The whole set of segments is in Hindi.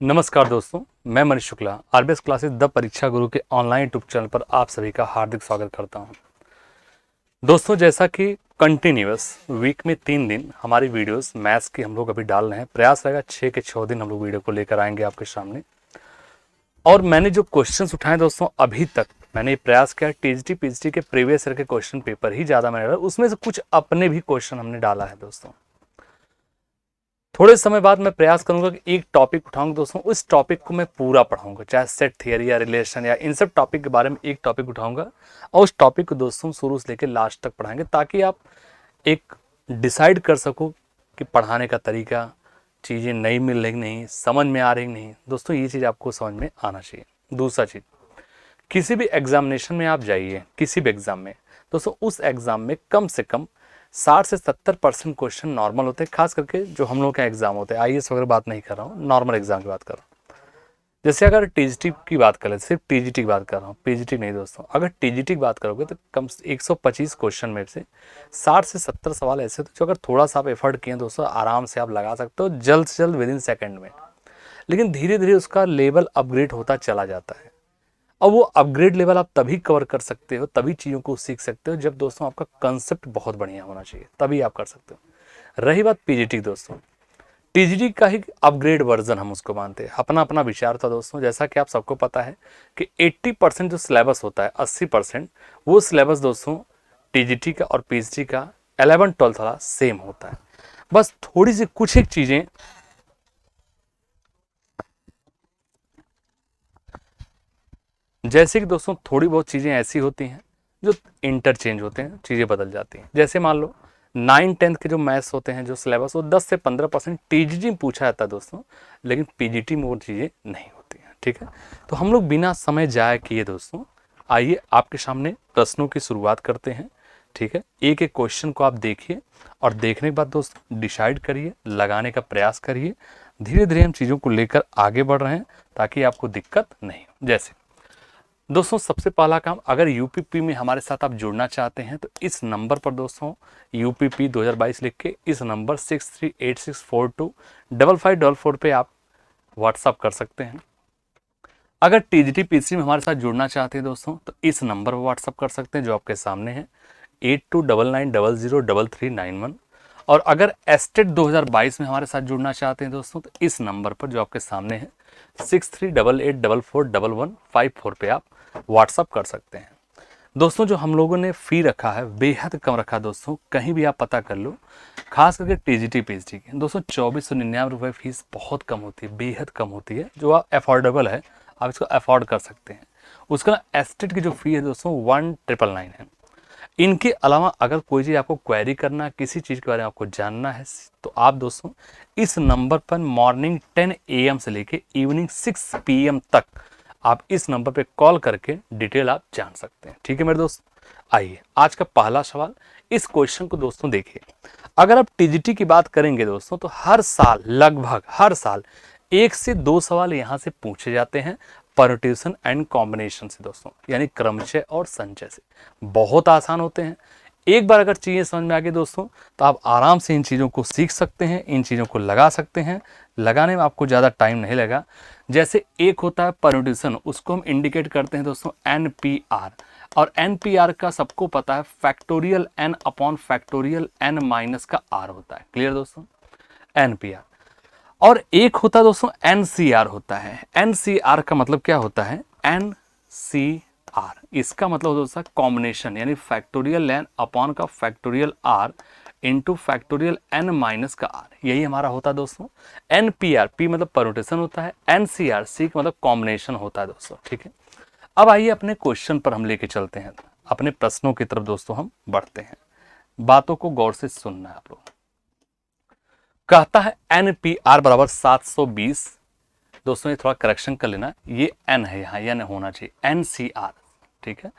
नमस्कार दोस्तों, मैं Manish Shukla RBS classes the परीक्षा गुरु के ऑनलाइन यूट्यूब चैनल पर आप सभी का हार्दिक स्वागत करता हूं। दोस्तों, जैसा कि कंटिन्यूअस वीक में 3 दिन हमारी वीडियोस मैथ्स की हम लोग अभी डाल रहे हैं। प्रयास रहेगा 6 के 6 दिन हम लोग वीडियो को लेकर आएंगे आपके सामने। और मैंने जो क्वेश्चंस उठाए दोस्तों, अभी तक मैंने ये प्रयास किया टीजीटी पीजीटी के प्रीवियस ईयर के क्वेश्चन पेपर ही ज़्यादा मैंने डाला, उसमें से कुछ अपने भी क्वेश्चन हमने डाला है दोस्तों। थोड़े समय बाद मैं प्रयास करूंगा कि एक टॉपिक उठाऊंगा दोस्तों, उस टॉपिक को मैं पूरा पढ़ाऊंगा, चाहे सेट थियरी या रिलेशन या इन सब टॉपिक के बारे में एक टॉपिक उठाऊंगा और उस टॉपिक को दोस्तों शुरू से लेकर लास्ट तक पढ़ाएंगे, ताकि आप एक डिसाइड कर सको कि पढ़ाने का तरीका, चीज़ें नई मिल रही नहीं, समझ में आ रही नहीं। दोस्तों, ये चीज़ आपको समझ में आना चाहिए। दूसरा चीज़, किसी भी एग्जामिनेशन में आप जाइए, किसी भी एग्जाम में दोस्तों, उस एग्जाम में कम से कम 60 से 70% क्वेश्चन नॉर्मल होते हैं। खास करके जो हम लोग के एग्जाम होते हैं, आईएएस वगैरह बात नहीं कर रहा हूँ, नॉर्मल एग्जाम की बात कर रहा हूँ। जैसे अगर टीजीटी की बात करें, सिर्फ टीजीटी की बात कर रहा हूँ, पीजीटी नहीं दोस्तों। अगर टीजीटी की बात करोगे तो कम से 125 क्वेश्चन में से 60 से 70 सवाल ऐसे होते जो अगर थोड़ा सा आप एफर्ट किए दोस्तों, आराम से आप लगा सकते हो, जल्द से जल्द विदिन सेकेंड में। लेकिन धीरे धीरे उसका लेवल अपग्रेड होता चला जाता है। और वो अपग्रेड लेवल आप तभी कवर कर सकते हो, तभी चीज़ों को सीख सकते हो, जब दोस्तों आपका कंसेप्ट बहुत बढ़िया होना चाहिए, तभी आप कर सकते हो। रही बात पीजीटी दोस्तों, टीजीटी का ही अपग्रेड वर्जन हम उसको मानते हैं। अपना अपना विचार था दोस्तों। जैसा कि आप सबको पता है कि 80% जो सिलेबस होता है, 80% वो सिलेबस दोस्तों टीजीटी का और पीजीटी का 11-12 वाला सेम होता है। बस थोड़ी सी कुछ एक चीज़ें, जैसे कि दोस्तों थोड़ी बहुत चीज़ें ऐसी होती हैं जो इंटरचेंज होते हैं, चीज़ें बदल जाती हैं। जैसे मान लो 9-10 के जो मैथ्स होते हैं, जो सिलेबस, वो 10 से 15% टीजीटी में पूछा जाता है दोस्तों, लेकिन पीजीटी में वो चीज़ें नहीं होती हैं। ठीक है, तो हम लोग बिना समय जाए किए दोस्तों, आइए आपके सामने प्रश्नों की शुरुआत करते हैं। ठीक है, एक एक क्वेश्चन को आप देखिए और देखने के बाद दोस्तों डिसाइड करिए, लगाने का प्रयास करिए। धीरे धीरे हम चीज़ों को लेकर आगे बढ़ रहे हैं ताकि आपको दिक्कत नहीं हो। जैसे दोस्तों, सबसे पहला काम, अगर यूपीपी में हमारे साथ आप जुड़ना चाहते हैं तो इस नंबर पर दोस्तों यूपीपी 2022 लिख के इस नंबर 6386425544 पे आप व्हाट्सअप कर सकते हैं। अगर टीजीटी पीसी में हमारे साथ जुड़ना चाहते हैं दोस्तों, तो इस नंबर पर व्हाट्सअप कर सकते हैं जो आपके सामने है, 8299003391। और अगर एस्टेट 2022 में हमारे साथ जुड़ना चाहते हैं दोस्तों, तो इस नंबर पर जो आपके सामने है 6388441154 पे आप व्हाट्सअप कर सकते हैं। दोस्तों, जो हम लोगों ने फ़ी रखा है बेहद कम रखा दोस्तों, कहीं भी आप पता कर लो। खास करके टीजीटी पीजीटी की दोस्तों 2499 फीस बहुत कम होती है, बेहद कम होती है, जो आप अफोर्डेबल है, आप इसको अफोर्ड कर सकते हैं। उसका एस्टेट की जो फ़ी है दोस्तों 1999 है। इनके अलावा अगर कोई चीज़ आपको क्वेरी करना है, किसी चीज़ के बारे में आपको जानना है, तो आप दोस्तों इस नंबर पर मॉर्निंग 10 AM से लेके इवनिंग 6 PM तक आप इस नंबर पे कॉल करके डिटेल आप जान सकते हैं। ठीक है मेरे दोस्त, आइए आज का पहला सवाल। इस क्वेश्चन को दोस्तों देखिए, अगर आप टीजीटी की बात करेंगे दोस्तों, तो हर साल, लगभग हर साल 1 से 2 सवाल यहाँ से पूछे जाते हैं परम्यूटेशन एंड कॉम्बिनेशन से दोस्तों, यानी क्रमचय और संचय से। बहुत आसान होते हैं। एक बार अगर चीज़ें समझ में आ गई दोस्तों, तो आप आराम से इन चीज़ों को सीख सकते हैं, इन चीज़ों को लगा सकते हैं। लगाने में आपको ज़्यादा टाइम नहीं लगा। जैसे एक होता है परम्यूटेशन, उसको हम इंडिकेट करते हैं दोस्तों NPR, और NPR का सबको पता है factorial n upon factorial n minus का r होता है। क्लियर दोस्तों, NPR। और एक होता है दोस्तों NCR होता है। NCR का मतलब क्या होता है? NCR, इसका मतलब दोस्तों कॉम्बिनेशन, यानी फैक्टोरियल n अपॉन का factorial r into factorial n minus का r, यही हमारा होता है दोस्तों। NPR, P मतलब परम्यूटेशन होता है, NCR, C का मतलब कॉम्बिनेशन होता है दोस्तों। ठीक है, अब आइए अपने क्वेश्चन पर हम लेके चलते हैं, अपने प्रश्नों की तरफ दोस्तों हम बढ़ते हैं। बातों को गौर से सुनना है आप लोग। कहता है NPR बराबर 720। दोस्तों ये थोड़ा करेक्शन कर लेना, ये N है यहाँ, यह होना चाहिए NCR। ठीक है,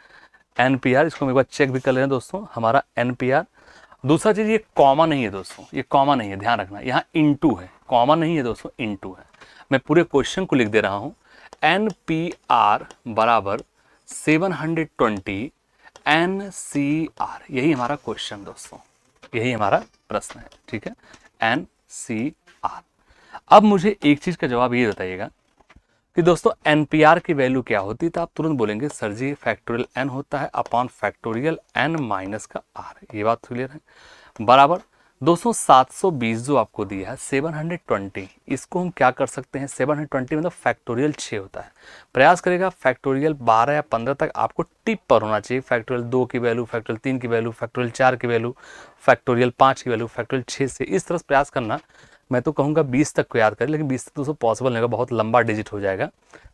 NPR, इसको हम एक बार चेक भी कर लेना दोस्तों, हमारा NPR। दूसरा चीज, ये कॉमा नहीं है दोस्तों, ये कॉमा नहीं है, ध्यान रखना, यहाँ इंटू है, कॉमा नहीं है दोस्तों, इंटू है। मैं पूरे क्वेश्चन को लिख दे रहा हूँ, NPR बराबर 720 NCR, यही हमारा क्वेश्चन दोस्तों, यही हमारा प्रश्न है। ठीक है, NCR। अब मुझे एक चीज का जवाब ये बताइएगा कि दोस्तों NPR की वैल्यू क्या होती है, तो आप तुरंत बोलेंगे सर जी फैक्टोरियल n होता है अपॉन फैक्टोरियल n माइनस का r। ये बात क्लियर है। बराबर दोस्तों 720 जो आपको दिया है 720, इसको हम क्या कर सकते हैं, 720 मतलब फैक्टोरियल 6 होता है। प्रयास करेगा फैक्टोरियल 12 या 15 तक आपको टिप पर होना चाहिए। फैक्टोरियल 2 की वैल्यू, फैक्टोरियल 3 की वैल्यू, फैक्टोरियल 4 की वैल्यू, फैक्टोरियल 5 की वैल्यू, फैक्टोरियल 6 से इस तरह से प्रयास करना। मैं तो कहूँगा 20 तक को याद करें, लेकिन 20 तक दोस्तों पॉसिबल नहीं होगा, बहुत लंबा डिजिट हो जाएगा।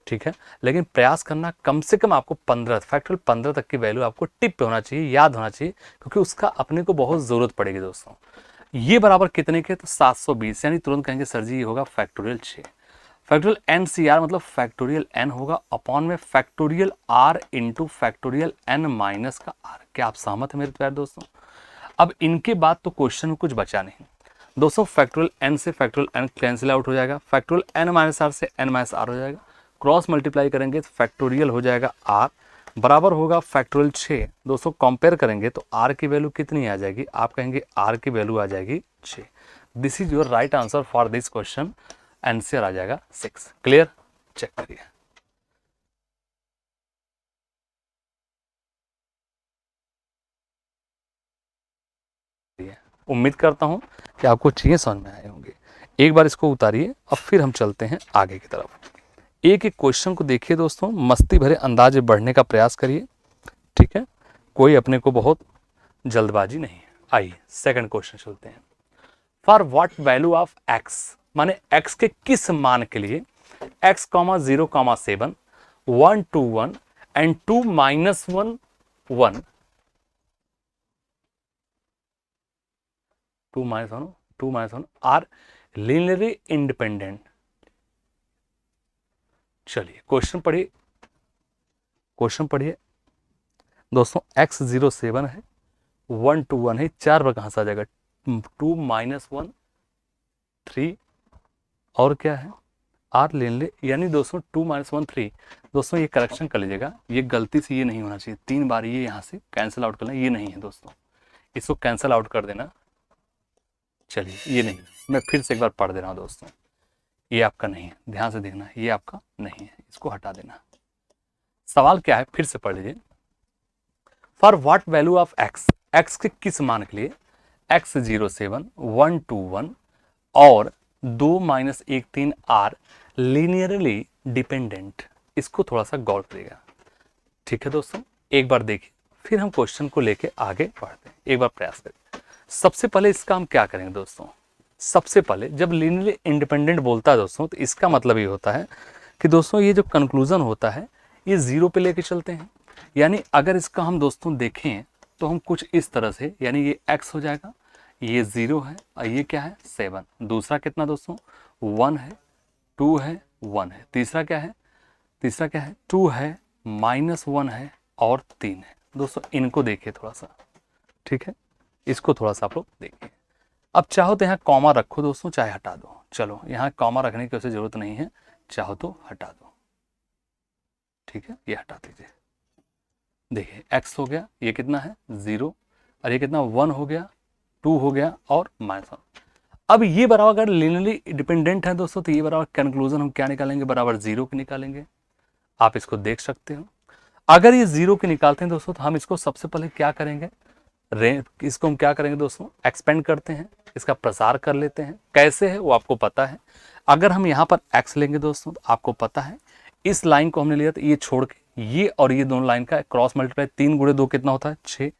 ठीक है, लेकिन प्रयास करना कम से कम आपको 15 फैक्टोरियल 15 तक की वैल्यू आपको टिप पे होना चाहिए, याद होना चाहिए, क्योंकि उसका अपने को बहुत ज़रूरत पड़ेगी दोस्तों। ये बराबर कितने के, तो 720, यानी तुरंत कहेंगे सर जी ये होगा फैक्टोरियल 6। फैक्टोरियल NCR मतलब फैक्टोरियल n होगा अपॉन में factorial r into factorial n minus का r। क्या आप सहमत हैं मेरे प्यारे दोस्तों? अब इनके बाद तो क्वेश्चन में कुछ बचा नहीं दोस्तों। फैक्टोरियल n से फैक्टोरियल n कैंसिल आउट हो जाएगा, फैक्टोरियल n माइनस r से n माइनस r हो जाएगा, क्रॉस मल्टीप्लाई करेंगे तो फैक्टोरियल हो जाएगा r बराबर होगा फैक्टोरियल 6। दोस्तों कंपेयर करेंगे तो r की वैल्यू कितनी आ जाएगी, आप कहेंगे r की वैल्यू आ जाएगी 6। This is your right answer for this question, answer आ जाएगा 6। क्लियर, चेक करिए। उम्मीद करता हूं कि आपको चीजें समझ में आए होंगे। एक बार इसको उतारिए, अब फिर हम चलते हैं आगे की तरफ। एक एक क्वेश्चन को देखिए दोस्तों, मस्ती भरे अंदाज में बढ़ने का प्रयास करिए। ठीक है, कोई अपने को बहुत जल्दबाजी नहीं है। आइए सेकंड क्वेश्चन चलते हैं। For what value of x, माने x के किस मान के लिए x, 0, 7, 1 to 1 and 2 minus 1 1, 2 minus 1 are linearly independent. चलिए क्वेश्चन पढ़िए, क्वेश्चन पढ़िए दोस्तों। x 0 7 है, 1 to 1 है, 4 बार कहां से आ जाएगा, 2 minus 1 3, और क्या है आर लेन ले, यानी दोस्तों 2 minus 1 3। दोस्तों ये करेक्शन कर लीजिएगा, ये गलती से ये नहीं होना चाहिए, 3 बार ये यहाँ से कैंसिल आउट करना, ये नहीं है दोस्तों, इसको कैंसिल आउट कर देना। चलिए ये नहीं, मैं फिर से एक बार पढ़ दे रहा हूँ दोस्तों, ये आपका नहीं है, ध्यान से देखना, ये आपका नहीं है, इसको हटा देना। सवाल क्या है फिर से पढ़ लीजिए। For what value of x, x के किस मान के लिए x 0 7 1 2 1 और 2 minus 1 3 आर लीनियरली डिपेंडेंट। इसको थोड़ा सा गौर करिएगा। ठीक है दोस्तों, एक बार देखिए, फिर हम क्वेश्चन को लेके आगे बढ़ते हैं। एक बार प्रयास करें। सबसे पहले इसका हम क्या करेंगे दोस्तों, सबसे पहले जब लीनियरली इंडिपेंडेंट बोलता है दोस्तों, तो इसका मतलब ये होता है कि दोस्तों ये जो कंक्लूजन होता है ये जीरो पे लेके चलते हैं। यानी अगर इसका हम दोस्तों देखें तो हम कुछ इस तरह से, यानी ये x हो जाएगा, ये 0 है और ये क्या है 7, दूसरा कितना दोस्तों 1 है, 2 है, 1 है, तीसरा क्या है, तीसरा क्या है 2 है, -1 है और 3 है। दोस्तों इनको देखिए थोड़ा सा, ठीक है, इसको थोड़ा सा आप लोग देखिए। अब चाहो तो यहाँ कॉमा रखो दोस्तों, चाहे हटा दो। चलो यहाँ कॉमा रखने की वैसे जरूरत नहीं है, चाहो तो हटा दो। ठीक है, ये हटा दीजिए। देखिए x हो गया, ये कितना है 0, और ये कितना 1 हो गया, 2 हो गया और -1। अब ये बराबर अगर लीनियरली डिपेंडेंट है दोस्तों, तो ये बराबर कंक्लूजन हम क्या निकालेंगे, बराबर 0 की निकालेंगे। आप इसको देख सकते हो। अगर ये 0 की निकालते हैं दोस्तों, तो हम इसको सबसे पहले क्या करेंगे, इसको हम क्या करेंगे दोस्तों, एक्सपेंड करते हैं, इसका प्रसार कर लेते हैं। कैसे है वो आपको पता है। अगर हम यहाँ पर x लेंगे दोस्तों, तो आपको पता है इस लाइन को हमने लिया तो ये छोड़ के ये और ये दोनों लाइन का क्रॉस मल्टीप्लाई, 3 गुणे 2 कितना होता है 6,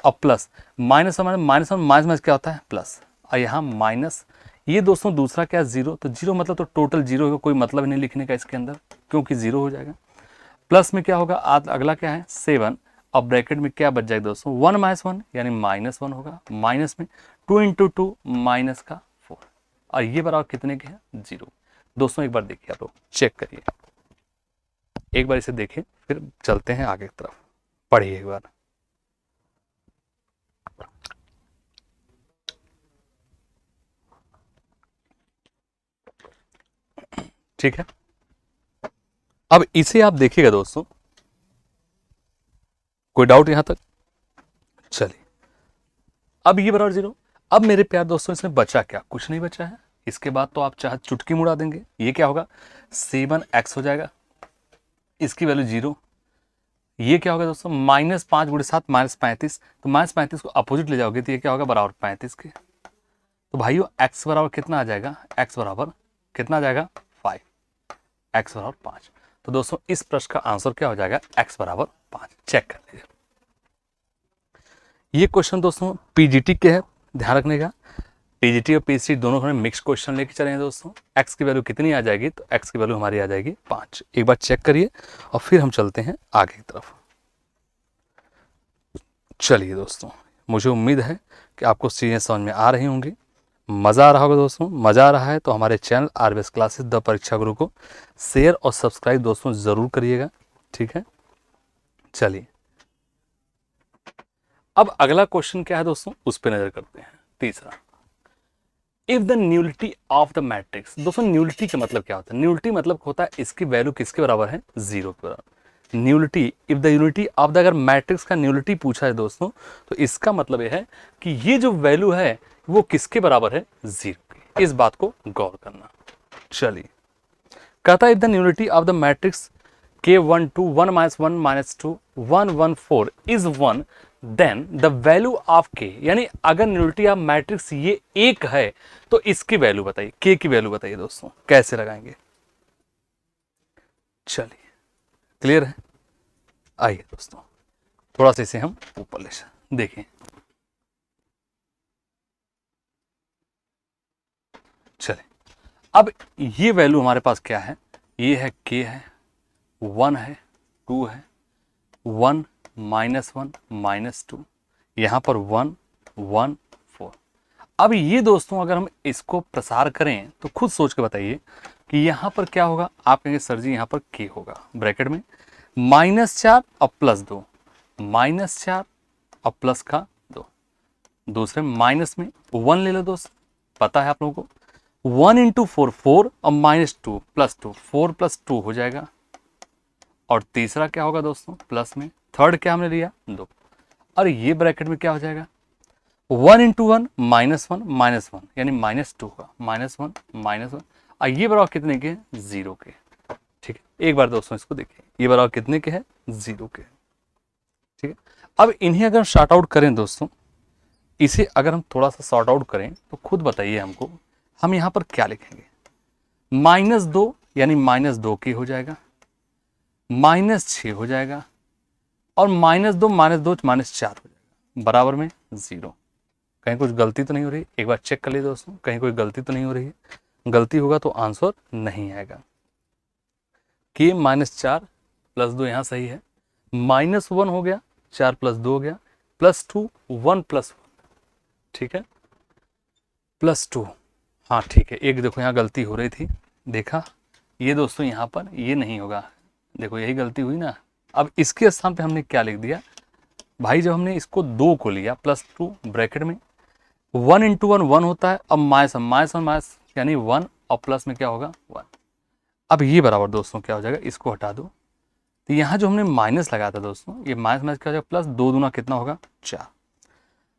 अब प्लस माइनस माइनस क्या होता है प्लस, और यहाँ माइनस, ये दोस्तों दूसरा क्या है 0, तो 0 मतलब तो टोटल 0 होगा, कोई मतलब नहीं लिखने का इसके अंदर, क्योंकि 0 हो जाएगा। प्लस में क्या होगा, अगला क्या है 7, अब ब्रैकेट में क्या बच जाएगा दोस्तों 1 -1 यानी -1 होगा, माइनस में 2 × 2 माइनस का 4, और ये बराबर कितने के हैं 0। दोस्तों एक बार देखिए, आप लोग चेक करिए, एक बार इसे देखें फिर चलते हैं आगे की तरफ। पढ़िए एक बार। ठीक है, अब इसे आप देखिएगा दोस्तों, कोई डाउट यहां तक? चलिए, अब ये बराबर 0। अब मेरे प्यार दोस्तों इसमें बचा क्या, कुछ नहीं बचा है, इसके बाद तो आप चाहे चुटकी मुड़ा देंगे। ये क्या होगा 7x हो जाएगा, इसकी वैल्यू 0। ये क्या होगा दोस्तों -5 × 7 -35, तो -35 को अपोजिट ले जाओगे तो ये क्या होगा बराबर 35 के। तो भाइयों x बराबर कितना आ जाएगा, x बराबर कितना आ जाएगा 5, x बराबर 5। तो दोस्तों इस प्रश्न का आंसर क्या हो जाएगा x बराबर 5। चेक कर लीजिए। ये क्वेश्चन दोस्तों पीजीटी के है, ध्यान रखने का। पीजीटी और पीएचडी दोनों में मिक्स क्वेश्चन लेके चले हैं दोस्तों। x की वैल्यू कितनी आ जाएगी, तो x की वैल्यू हमारी आ जाएगी 5। एक बार चेक करिए और फिर हम चलते हैं आगे की तरफ। चलिए दोस्तों, मुझे उम्मीद है कि आपको चीज़ें समझ में आ रही होंगी, मज़ा आ रहा होगा दोस्तों। मज़ा आ रहा है तो हमारे चैनल आरबीएस क्लासेस द परीक्षा गुरु को शेयर और सब्सक्राइब दोस्तों ज़रूर करिएगा, ठीक है। चलिए अब अगला क्वेश्चन क्या है दोस्तों, उस पर नज़र करते हैं। तीसरा, if the nullity of the matrix. दोस्तों न्यूलिटी का मतलब क्या होता है, न्यूलिटी मतलब होता है इसकी वैल्यू किसके बराबर है, 0 के बराबर। Nullity, if the unity of the, अगर मैट्रिक्स का न्यूलिटी पूछा है दोस्तों तो इसका मतलब यह है कि ये जो वैल्यू है वो किसके बराबर है, 0 के। इस बात को गौर करना। चलिए कहता है if the nullity of the matrix K1 2 1 -1 -2 1 1 4 is 1, then the value of K, यानी अगर न्यूलिटी ऑफ मैट्रिक्स ये 1 है तो इसकी वैल्यू बताइए, K की वैल्यू बताइए दोस्तों, कैसे लगाएंगे। चलिए क्लियर है। आइए दोस्तों थोड़ा सा इसे हम ऊपर ले देखें। चलिए अब ये वैल्यू हमारे पास क्या है, ये है K है, 1 है, 2 है, 1 -1 -2, यहाँ पर 1 1 4। अब ये दोस्तों अगर हम इसको प्रसार करें तो खुद सोच के बताइए कि यहाँ पर क्या होगा। आप कहेंगे सर जी यहाँ पर K होगा ब्रैकेट में -4 और +2, -4 और प्लस का 2, दूसरे माइनस में 1 ले लो दोस्त, पता है आप लोगों को 1 × 4 4 और -2 +2 4 + 2 हो जाएगा। और तीसरा क्या होगा दोस्तों प्लस में, थर्ड क्या हमने लिया 2, और ये ब्रैकेट में क्या हो जाएगा 1 × 1 -1 -1 यानी -2 होगा, -1 -1, और ये बराबर कितने के, 0 के। ठीक है, एक बार दोस्तों इसको देखिए, ये बराबर कितने के है, 0 के। ठीक है, अब इन्हें अगर शॉर्ट आउट करें दोस्तों, इसे अगर हम थोड़ा सा शॉर्ट आउट करें तो खुद बताइए हमको, हम यहाँ पर क्या लिखेंगे, -2 यानी -2 के हो जाएगा, -6 हो जाएगा, और -2 -2 -4 हो जाएगा, बराबर में 0। कहीं कुछ गलती तो नहीं हो रही, एक बार चेक कर लीजिए दोस्तों, कहीं कोई गलती तो नहीं हो रही है। गलती होगा तो आंसर नहीं आएगा। K -4 +2 यहाँ सही है, -1 हो गया, 4 + 2 हो गया, +2 1 + 1, ठीक है, +2, हाँ ठीक है। एक देखो यहाँ गलती हो रही थी, देखा, ये दोस्तों यहाँ पर ये नहीं होगा, देखो यही गलती हुई ना। अब इसके स्थान पे हमने क्या लिख दिया भाई, जब हमने इसको 2 को लिया +2 ब्रैकेट में 1 × 1 1 होता है, अब माइनस यानी 1 और प्लस में क्या होगा 1। अब ये बराबर दोस्तों क्या हो जाएगा, इसको हटा दो, तो यहाँ जो हमने माइनस लगाया था दोस्तों, ये माइनस क्या हो जाएगा प्लस, 2 दूना कितना होगा 4।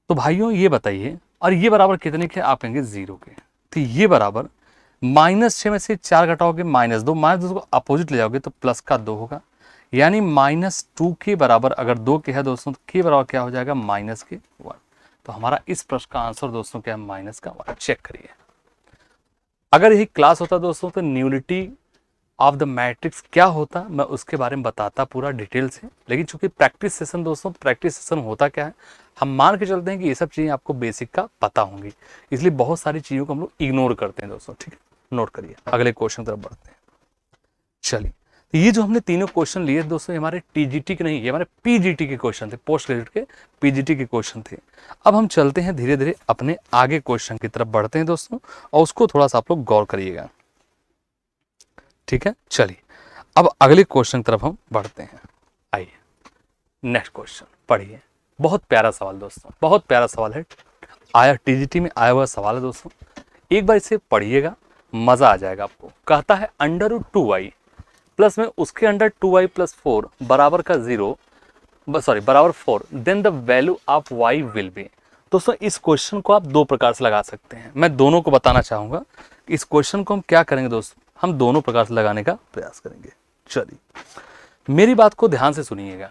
तो भाइयों ये बताइए, और ये बराबर कितने के, आप कहेंगे 0 के। तो ये बराबर -6 में से 4 घटाओगे -2, -2 को अपोजिट ले जाओगे तो प्लस का 2 होगा, यानी -2 के बराबर अगर 2 के है दोस्तों तो के बराबर क्या हो जाएगा, -1। तो हमारा इस प्रश्न का आंसर दोस्तों क्या है, -1। चेक करिए, अगर यही क्लास होता दोस्तों तो न्यूलिटी ऑफ द मैट्रिक्स क्या होता, मैं उसके बारे में बताता पूरा डिटेल से। लेकिन चूंकि प्रैक्टिस सेशन दोस्तों, प्रैक्टिस सेशन होता क्या है, हम मान के चलते हैं कि ये सब चीज़ें आपको बेसिक का पता होंगी, इसलिए बहुत सारी चीज़ों को हम लोग इग्नोर करते हैं दोस्तों। ठीक है, नोट करिए, अगले क्वेश्चन की तरफ बढ़ते हैं। चलिए, तो ये जो हमने तीनों क्वेश्चन लिए दोस्तों, हमारे टीजीटी के नहीं, ये हमारे पीजीटी के क्वेश्चन थे, पोस्ट ग्रेजुएट के पीजीटी के क्वेश्चन थे। अब हम चलते हैं धीरे धीरे अपने आगे क्वेश्चन की तरफ बढ़ते हैं दोस्तों, और उसको थोड़ा सा आप लोग गौर करिएगा। ठीक है, चलिए अब अगले क्वेश्चन की तरफ हम बढ़ते हैं। आइए नेक्स्ट क्वेश्चन पढ़िए, बहुत प्यारा सवाल दोस्तों, बहुत प्यारा सवाल है, आया टीजीटी में आया हुआ सवाल है दोस्तों। एक बार इसे पढ़िएगा, मजा आ जाएगा आपको। कहता है √2y प्लस में उसके अंडर 2y + 4 बराबर का 0, सॉरी बराबर 4, then the value of y will be. दोस्तों इस क्वेश्चन को आप दो प्रकार से लगा सकते हैं, मैं दोनों को बताना चाहूंगा कि इस क्वेश्चन को हम क्या करेंगे दोस्तों, हम दोनों प्रकार से लगाने का प्रयास करेंगे। चलिए मेरी बात को ध्यान से सुनिएगा।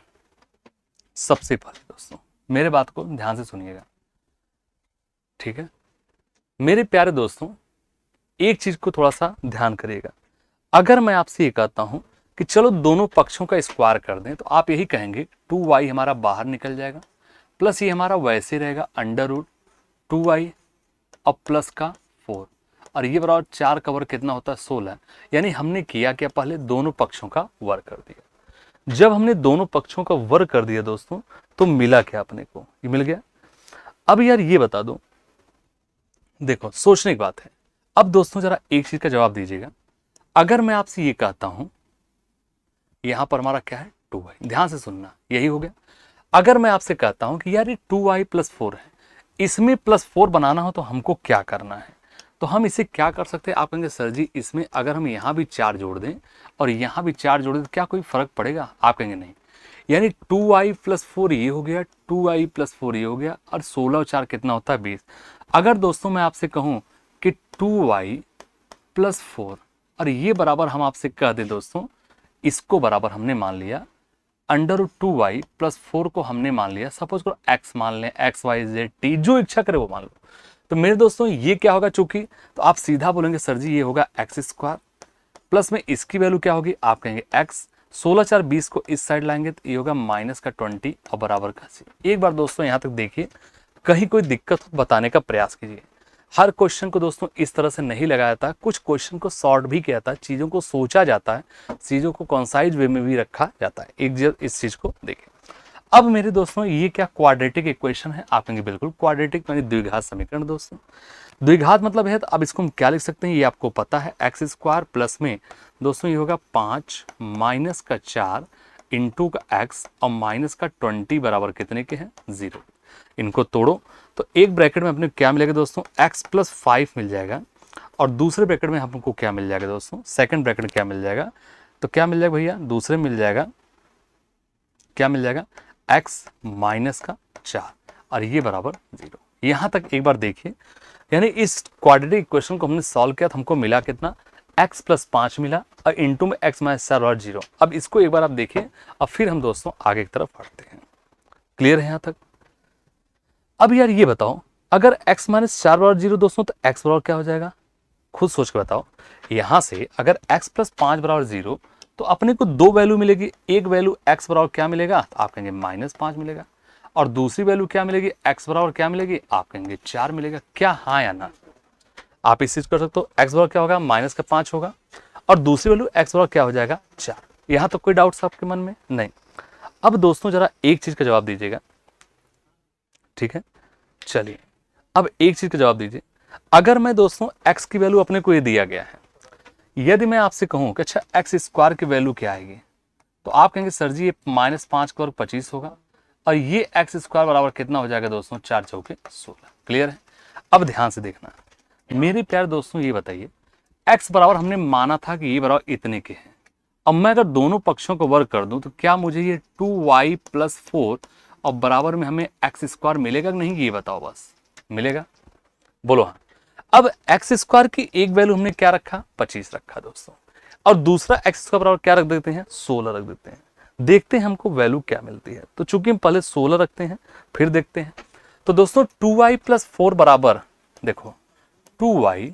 सबसे पहले दोस्तों मेरे बात को ध्यान से सुनिएगा, ठीक है मेरे प्यारे दोस्तों। एक चीज को थोड़ा सा ध्यान करिएगा। अगर मैं आपसे ये कहता हूं कि चलो दोनों पक्षों का स्क्वायर कर दें, तो आप यही कहेंगे 2y हमारा बाहर निकल जाएगा, प्लस ये हमारा वैसे रहेगा अंडर रूट 2y और प्लस का 4, और ये बराबर 4 का वर्ग कितना होता है 16। यानी हमने किया क्या, पहले दोनों पक्षों का वर्ग कर दिया। जब हमने दोनों पक्षों का वर्ग कर दिया दोस्तों, तो मिला क्या अपने को, ये मिल गया। अब यार ये बता दो, देखो सोचने की बात है। अब दोस्तों जरा एक चीज का जवाब दीजिएगा। अगर मैं आपसे ये कहता हूं, यहां पर हमारा क्या है 2y, ध्यान से सुनना, यही हो गया। अगर मैं आपसे कहता हूं कि यार ये 2y प्लस 4 है, इसमें प्लस 4 बनाना हो तो हमको क्या करना है, तो हम इसे क्या कर सकते हैं। आप कहेंगे सर जी इसमें अगर हम यहां भी 4 जोड़ दें और यहां भी 4 जोड़ दें तो क्या कोई फर्क पड़ेगा, आप कहेंगे नहीं। यानी 2y प्लस 4 ये हो गया, 2y प्लस 4 ये हो गया, और 16 और 4 कितना होता है 20। अगर दोस्तों मैं आपसे कहूं कि 2y प्लस 4 और ये बराबर हम आपसे कह दें दोस्तों, इसको बराबर हमने मान लिया अंडर रूट 2y प्लस 4 को हमने मान लिया, सपोज करो x मान लें, x y z t जो इच्छा करे वो मान लो। तो मेरे दोस्तों ये क्या होगा, चूंकि तो आप सीधा बोलेंगे सर जी ये होगा एक्स स्क्वायर, प्लस में इसकी वैल्यू क्या होगी, आप कहेंगे x, 16 4 20 को इस साइड लाएंगे तो ये होगा माइनस का 20 और बराबर का c। एक बार दोस्तों यहाँ तक देखिए, कहीं कोई दिक्कत हो बताने का प्रयास कीजिए। हर क्वेश्चन को दोस्तों इस तरह से नहीं लगाया जाता, कुछ क्वेश्चन को शॉर्ट भी किया जाता है, चीज़ों को सोचा जाता है, चीज़ों को कॉन्साइज वे में भी रखा जाता है। एक इस चीज़ को देखें। अब मेरे दोस्तों ये क्या क्वाड्रेटिक इक्वेशन है, आप कहेंगे बिल्कुल क्वाड्रेटिक यानी द्विघात समीकरण। दोस्तों द्विघात मतलब है, तो अब इसको हम क्या लिख सकते हैं, ये आपको पता है एक्स स्क्वायर प्लस में दोस्तों ये होगा 5 माइनस का 4 इंटू का एक्स और माइनस का 20 बराबर कितने के हैं 0। इनको तोड़ो तो एक ब्रैकेट में अपने क्या मिलेगा दोस्तों, x प्लस 5 मिल जाएगा, और दूसरे ब्रैकेट में हमको क्या मिल जाएगा दोस्तों, सेकंड ब्रैकेट में क्या मिल जाएगा, तो क्या मिल जाएगा भैया, दूसरे मिल जाएगा, क्या मिल जाएगा x माइनस का 4 और ये बराबर 0। यहां तक एक बार देखिए, यानी इस क्वाड्रेटिक इक्वेशन को हमने सॉल्व किया तो हमको मिला कितना, x प्लस 5 मिला और इंटू में x माइनस 4 और 0। अब इसको एक बार आप देखिए, अब फिर हम दोस्तों आगे की तरफ बढ़ते हैं। क्लियर है यहां तक। अब यार ये बताओ, अगर x माइनस 4 बराबर 0 दोस्तों, तो x बराबर क्या हो जाएगा, खुद सोच के बताओ। यहां से अगर x प्लस 5 बराबर 0, तो अपने को दो वैल्यू मिलेगी। एक वैल्यू x बराबर क्या मिलेगा, तो आप कहेंगे माइनस 5 मिलेगा, और दूसरी वैल्यू क्या मिलेगी, x बराबर क्या मिलेगी, आप कहेंगे 4 मिलेगा। क्या हाँ या ना, आप इस चीज कर सकते हो। x बराबर क्या होगा, माइनस का 5 होगा, और दूसरी वैल्यू x बराबर क्या हो जाएगा 4। यहां तो कोई डाउट्स आपके मन में नहीं। अब दोस्तों जरा एक चीज का जवाब दीजिएगा, ठीक है। चलिए अब एक चीज का जवाब दीजिए। अगर मैं दोस्तों x की वैल्यू अपने को ये दिया गया है, यदि मैं आपसे कहूं कि अच्छा एक्स स्क्वायर की वैल्यू क्या आएगी, तो आप कहेंगे सर जी ये माइनस 5 का वर्ग 25 होगा, और ये एक्स स्क्वायर बराबर कितना हो जाएगा दोस्तों, 4 चौके 16। क्लियर है। अब ध्यान से देखना मेरे प्यारे दोस्तों, ये बताइए x बराबर हमने माना था कि ये बराबर इतने के हैं। अब मैं अगर दोनों पक्षों को वर्ग कर दूं, तो क्या मुझे ये 2y प्लस 4 और बराबर में हमें एक्स स्क्वायर मिलेगा कि नहीं, ये बताओ बस। मिलेगा, बोलो हाँ। अब एक्स स्क्वायर की एक वैल्यू हमने क्या रखा, 25 रखा दोस्तों, और दूसरा एक्स स्क्वायर बराबर क्या रख देते हैं, 16 रख देते हैं। देखते हैं हमको वैल्यू क्या मिलती है। तो चूंकि हम पहले 16 रखते हैं, फिर देखते हैं। तो दोस्तों 2y प्लस 4 बराबर, देखो 2y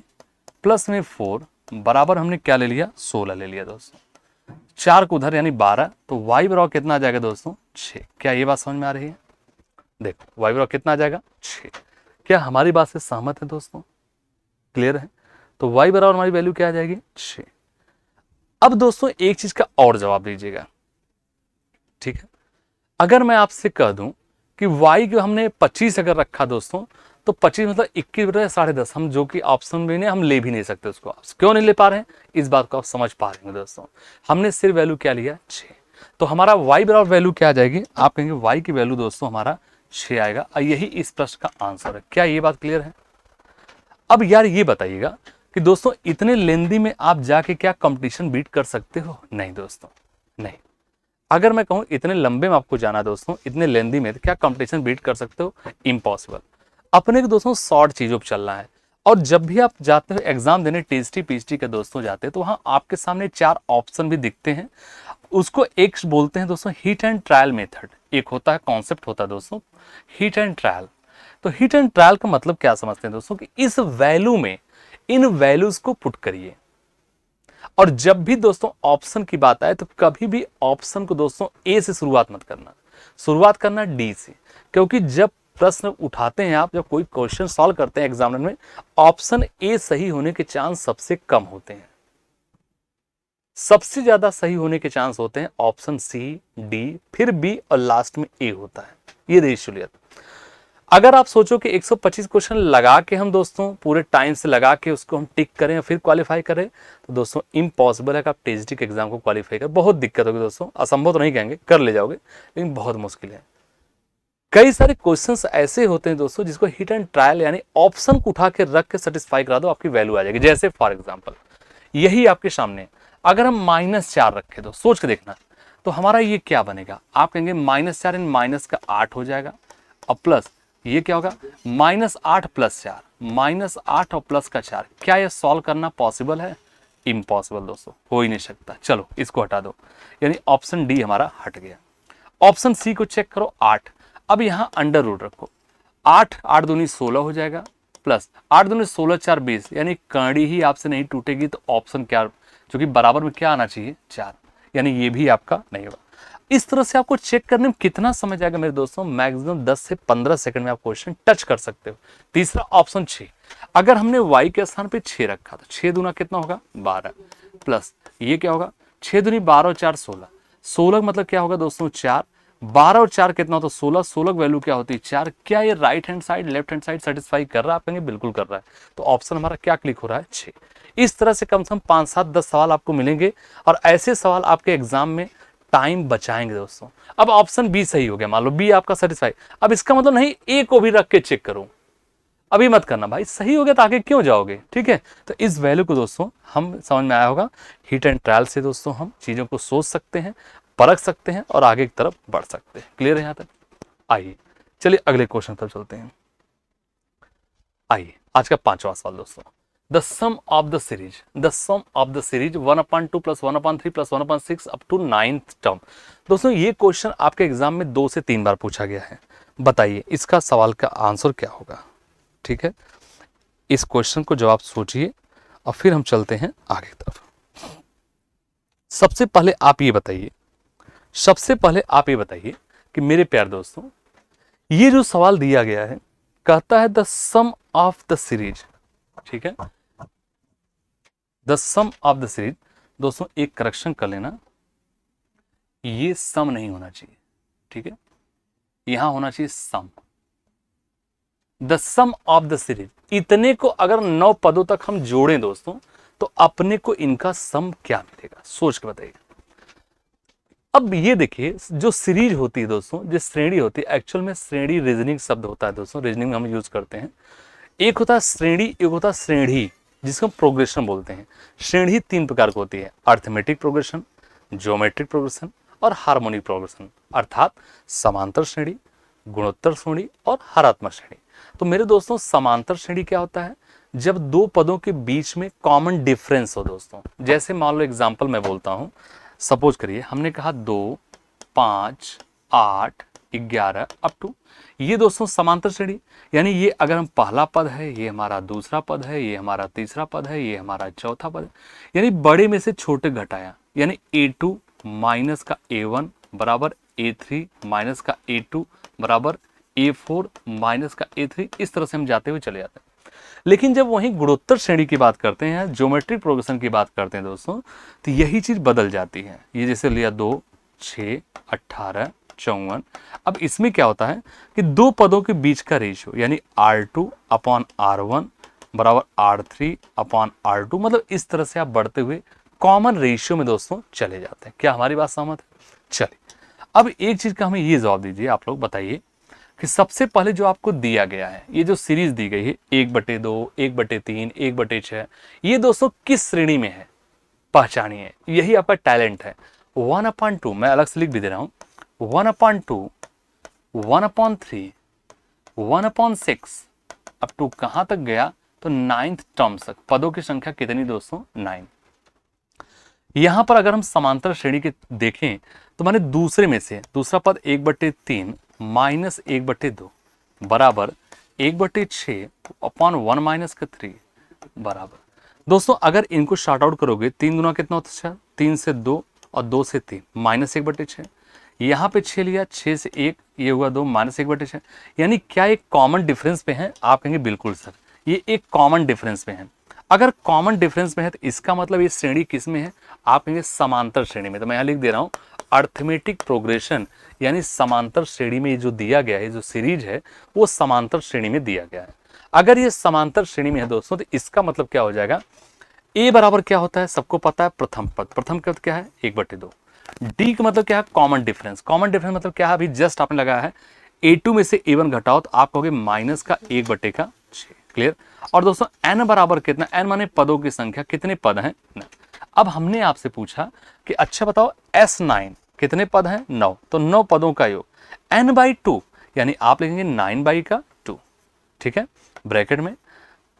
प्लस में 4 बराबर हमने क्या ले लिया, 16 ले लिया दोस्तों। 4 को उधर यानी 12, तो y बराबर कितना आ जाएगा दोस्तों, 6। क्या ये बात समझ में आ रही है, देखो y बराबर कितना आ जाएगा 6। क्या हमारी बात से सहमत है दोस्तों, क्लियर है। तो y बराबर हमारी वैल्यू क्या आ जाएगी 6। अब दोस्तों एक चीज का और जवाब दीजिएगा, ठीक है। अगर मैं आपसे कह दूं कि y को हमने 25 अगर रखा दोस्तों, तो 25 मतलब 21 बटा 10.5, हम जो कि ऑप्शन में नहीं, हम ले भी नहीं सकते उसको। आप क्यों नहीं ले पा रहे हैं, इस बात को आप समझ पा रहे हैं दोस्तों। हमने सिर्फ वैल्यू क्या लिया 6, तो हमारा y बराबर वैल्यू क्या आ जाएगी, आप कहेंगे y की वैल्यू दोस्तों हमारा 6 आएगा, और यही इस प्रश्न का आंसर है। क्या ये बात क्लियर है। अब यार ये बताइएगा कि दोस्तों इतने लेंदी में आप जाके क्या कंपटीशन बीट कर सकते हो, नहीं दोस्तों नहीं। अगर मैं कहूं इतने लंबे में आपको जाना दोस्तों, इतने लेंदी में, तो क्या कंपटीशन बीट कर सकते हो, इम्पॉसिबल। अपने के दोस्तों शॉर्ट चीजों पर चलना है। और जब भी आप जाते हो एग्जाम देने टीएसटी पीएचडी के दोस्तों जाते हैं तो वहां आपके सामने 4 ऑप्शन भी दिखते हैं। उसको एक बोलते हैं दोस्तों हिट एंड ट्रायल मेथड। एक होता है कॉन्सेप्ट होता है दोस्तों हिट एंड ट्रायल। तो हिट एंड ट्रायल का मतलब क्या समझते हैं दोस्तों कि इस वैल्यू में इन वैल्यूज को पुट करिए। और जब भी दोस्तों ऑप्शन की बात आए तो कभी भी ऑप्शन को दोस्तों ए से शुरुआत मत करना, शुरुआत करना डी से। क्योंकि जब प्रश्न उठाते हैं आप, जब कोई क्वेश्चन सॉल्व करते हैं एग्जामिनर में, ऑप्शन ए सही होने के चांस सबसे कम होते हैं। सबसे ज्यादा सही होने के चांस होते हैं ऑप्शन सी, डी, फिर बी और लास्ट में ए होता है। ये रेशियो। अगर आप सोचो कि 125 क्वेश्चन लगा के हम दोस्तों पूरे टाइम से लगा के उसको हम टिक करें और फिर क्वालिफाई करें, तो दोस्तों इम्पॉसिबल है कि आप टीएसडी के एग्जाम को क्वालिफाई करें। बहुत दिक्कत होगी दोस्तों, असंभव तो नहीं कहेंगे, कर ले जाओगे, लेकिन बहुत मुश्किल है। कई सारे क्वेश्चंस ऐसे होते हैं दोस्तों जिसको हिट एंड ट्रायल यानी ऑप्शन को उठा के रख के सेटिस्फाई करा दो, आपकी वैल्यू आ जाएगी। जैसे फॉर एग्जाम्पल यही आपके सामने अगर हम -4 रखे तो सोच के देखना, तो हमारा ये क्या बनेगा। आप कहेंगे -4 इन माइनस का 8 हो जाएगा और प्लस ये क्या होगा -8 + 4, -8 और प्लस का 4। क्या ये सॉल्व करना पॉसिबल है? इम्पॉसिबल दोस्तों, हो ही नहीं सकता। चलो इसको हटा दो, यानी ऑप्शन डी हमारा हट गया। ऑप्शन सी को चेक करो 8। अब यहां अंडर रूट रखो, 8 8 दूनी 16 हो जाएगा, प्लस 8 दूनी 16 4 20, यानी कड़ी ही आपसे नहीं टूटेगी। तो ऑप्शन क्या, जो कि बराबर में क्या आना चाहिए 4, यानी ये भी आपका नहीं होगा। इस तरह से आपको चेक करने में कितना समय जाएगा मेरे दोस्तों, मैक्सिमम 10 से 15 सेकंड में आप क्वेश्चन टच कर सकते हो। तीसरा ऑप्शन 6, अगर हमने y के स्थान पे 6 रखा तो 6 दूना कितना होगा 12, प्लस ये क्या होगा 6 दूनी 12 और 4 16, 16 मतलब क्या होगा दोस्तों 4, 12 और 4 कितना होता है 16, 16 वैल्यू क्या होती है 4। क्या ये right hand side left hand side satisfy कर रहा है? आप कहेंगे बिल्कुल कर रहा है। तो ऑप्शन हमारा क्या क्लिक हो रहा है 6। इस तरह से कम से कम 5 7 10 सवाल आपको मिलेंगे और ऐसे सवाल आपके एग्जाम में टाइम बचाएंगे दोस्तों। अब ऑप्शन बी सही हो गया, मान लो बी आपका सेटिस्फाई। अब इसका मतलब नहीं ए को भी रख के चेक करूं, अभी मत करना भाई, सही हो गया तो आगे क्यों जाओगे, ठीक है। तो इस वैल्यू को दोस्तों हम समझ में आया होगा, हिट एंड ट्रायल से दोस्तों हम चीजों को सोच सकते हैं, परख सकते हैं और आगे की तरफ बढ़ सकते हैं। क्लियर है यहां तक? आइए चलिए अगले क्वेश्चन पर चलते हैं। आइए आज का 5वां सवाल दोस्तों, the sum of the series 1/2 + 1/3 + 1/6 up to 9th term. दोस्तों ये क्वेश्चन आपके एग्जाम में 2 से 3 बार पूछा गया है। बताइए इसका सवाल का आंसर क्या होगा, ठीक है। इस क्वेश्चन को जवाब सोचिए और फिर हम चलते हैं आगे की तरफ। सबसे पहले आप ये बताइए कि मेरे प्यारे दोस्तों, ये जो सवाल दिया गया है कहता है the sum of the series, ठीक है, the sum of the series. दोस्तों एक करेक्शन कर लेना, ये सम नहीं होना चाहिए, ठीक है, यहां होना चाहिए sum. The sum of the series, इतने को अगर 9 पदों तक हम जोड़ें दोस्तों तो अपने को इनका सम क्या मिलेगा, सोच के बताइए। अब ये देखिए जो सीरीज होती है दोस्तों, जो श्रेणी होती है, एक्चुअल में श्रेणी रीजनिंग शब्द होता है दोस्तों, रीजनिंग में हम यूज करते हैं। एक होता है श्रेणी, एक होता है श्रेणी, जिसको हम प्रोग्रेशन बोलते हैं। श्रेणी 3 प्रकार की होती है, अर्थमेटिक प्रोग्रेशन, ज्योमेट्रिक प्रोग्रेशन और हार्मोनिक प्रोग्रेशन, अर्थात समांतर श्रेणी, गुणोत्तर श्रेणी और हरात्मक श्रेणी। तो मेरे दोस्तों समांतर श्रेणी क्या होता है, जब 2 पदों के बीच में कॉमन डिफरेंस हो दोस्तों। जैसे मान लो एग्जांपल मैं बोलता हूं, सपोज करिए हमने कहा 2 5 8 11 अप टू, ये दोस्तों समांतर श्रेणी, यानी ये अगर हम पहला पद है, ये हमारा दूसरा पद है, ये हमारा तीसरा पद है, ये हमारा चौथा पद है, यानी बड़े में से छोटे घटाया, यानी A2 माइनस का A1 बराबर A3 माइनस का A2 बराबर A4 माइनस का A3, इस तरह से हम जाते हुए चले जाते हैं। लेकिन जब वहीं गुणोत्तर श्रेणी की बात करते हैं, ज्योमेट्रिक प्रोग्रेशन की बात करते हैं दोस्तों, तो यही चीज बदल जाती है। ये जैसे लिया 2 6 18 54, अब इसमें क्या होता है कि 2 पदों के बीच का रेशियो, यानी R2/R1 बराबर R3/R2, मतलब इस तरह से आप बढ़ते हुए कॉमन रेशियो में दोस्तों चले जाते हैं। क्या हमारी बात सहमत है? चलिए अब एक चीज का हमें ये जवाब दीजिए, आप लोग बताइए कि सबसे पहले जो आपको दिया गया है, ये जो सीरीज दी गई है 1/2 1/3 1/6, ये दोस्तों किस श्रेणी में है पहचानिए, यही आपका टैलेंट है। 1/2 मैं अलग से लिख भी दे रहा हूं, 1/2 1/3 1/6 अब 2 कहां तक गया, तो 9th टर्म्स तक। पदों की संख्या कितनी दोस्तों, 9। यहां पर अगर हम समांतर श्रेणी के देखें तो माने दूसरे में से दूसरा पद 1/3 माइनस 1/2 बराबर 1/6 अपॉन 1 माइनस का 3 बराबर। दोस्तों अगर इनको शॉर्ट आउट करोगे, 3 गुना कितना होता है, 3 से 2 और 2 से 3 माइनस 1/6। यहाँ पे 6 लिया, 6 से 1 ये हुआ 2 माइनस 1/6। यानी क्या एक कॉमन डिफरेंस पे है, आप कहेंगे बिल्कुल सर ये एक कॉमन डिफरेंस पे है। अगर कॉमन डिफरेंस में है तो इसका मतलब ये श्रेणी किस में है, आप कहेंगे समांतर श्रेणी में। तो मैं यहाँ लिख दे रहा हूँ अर्थमेटिक प्रोग्रेशन, यानी समांतर श्रेणी में जो दिया गया है, जो सीरीज है वो समांतर श्रेणी में दिया गया है। अगर ये समांतर श्रेणी में है दोस्तों तो इसका मतलब क्या हो जाएगा, ए बराबर क्या होता है, सबको पता है प्रथम पद। प्रथम पद क्या है, 1/2। डी का मतलब क्या है, कॉमन डिफरेंस। कॉमन डिफरेंस मतलब क्या है, अभी जस्ट आपने लगाया है A2 में से A1 घटाओ तो आप कहोगे माइनस का 1/6। क्लियर। और दोस्तों n बराबर कितना, n माने पदों की संख्या, कितने पद हैं, 9। अब हमने आपसे पूछा कि अच्छा बताओ S9 कितने पद हैं, 9। तो 9 पदों का योग n/2, यानी आप लिखेंगे 9/2। ठीक है, ब्रैकेट में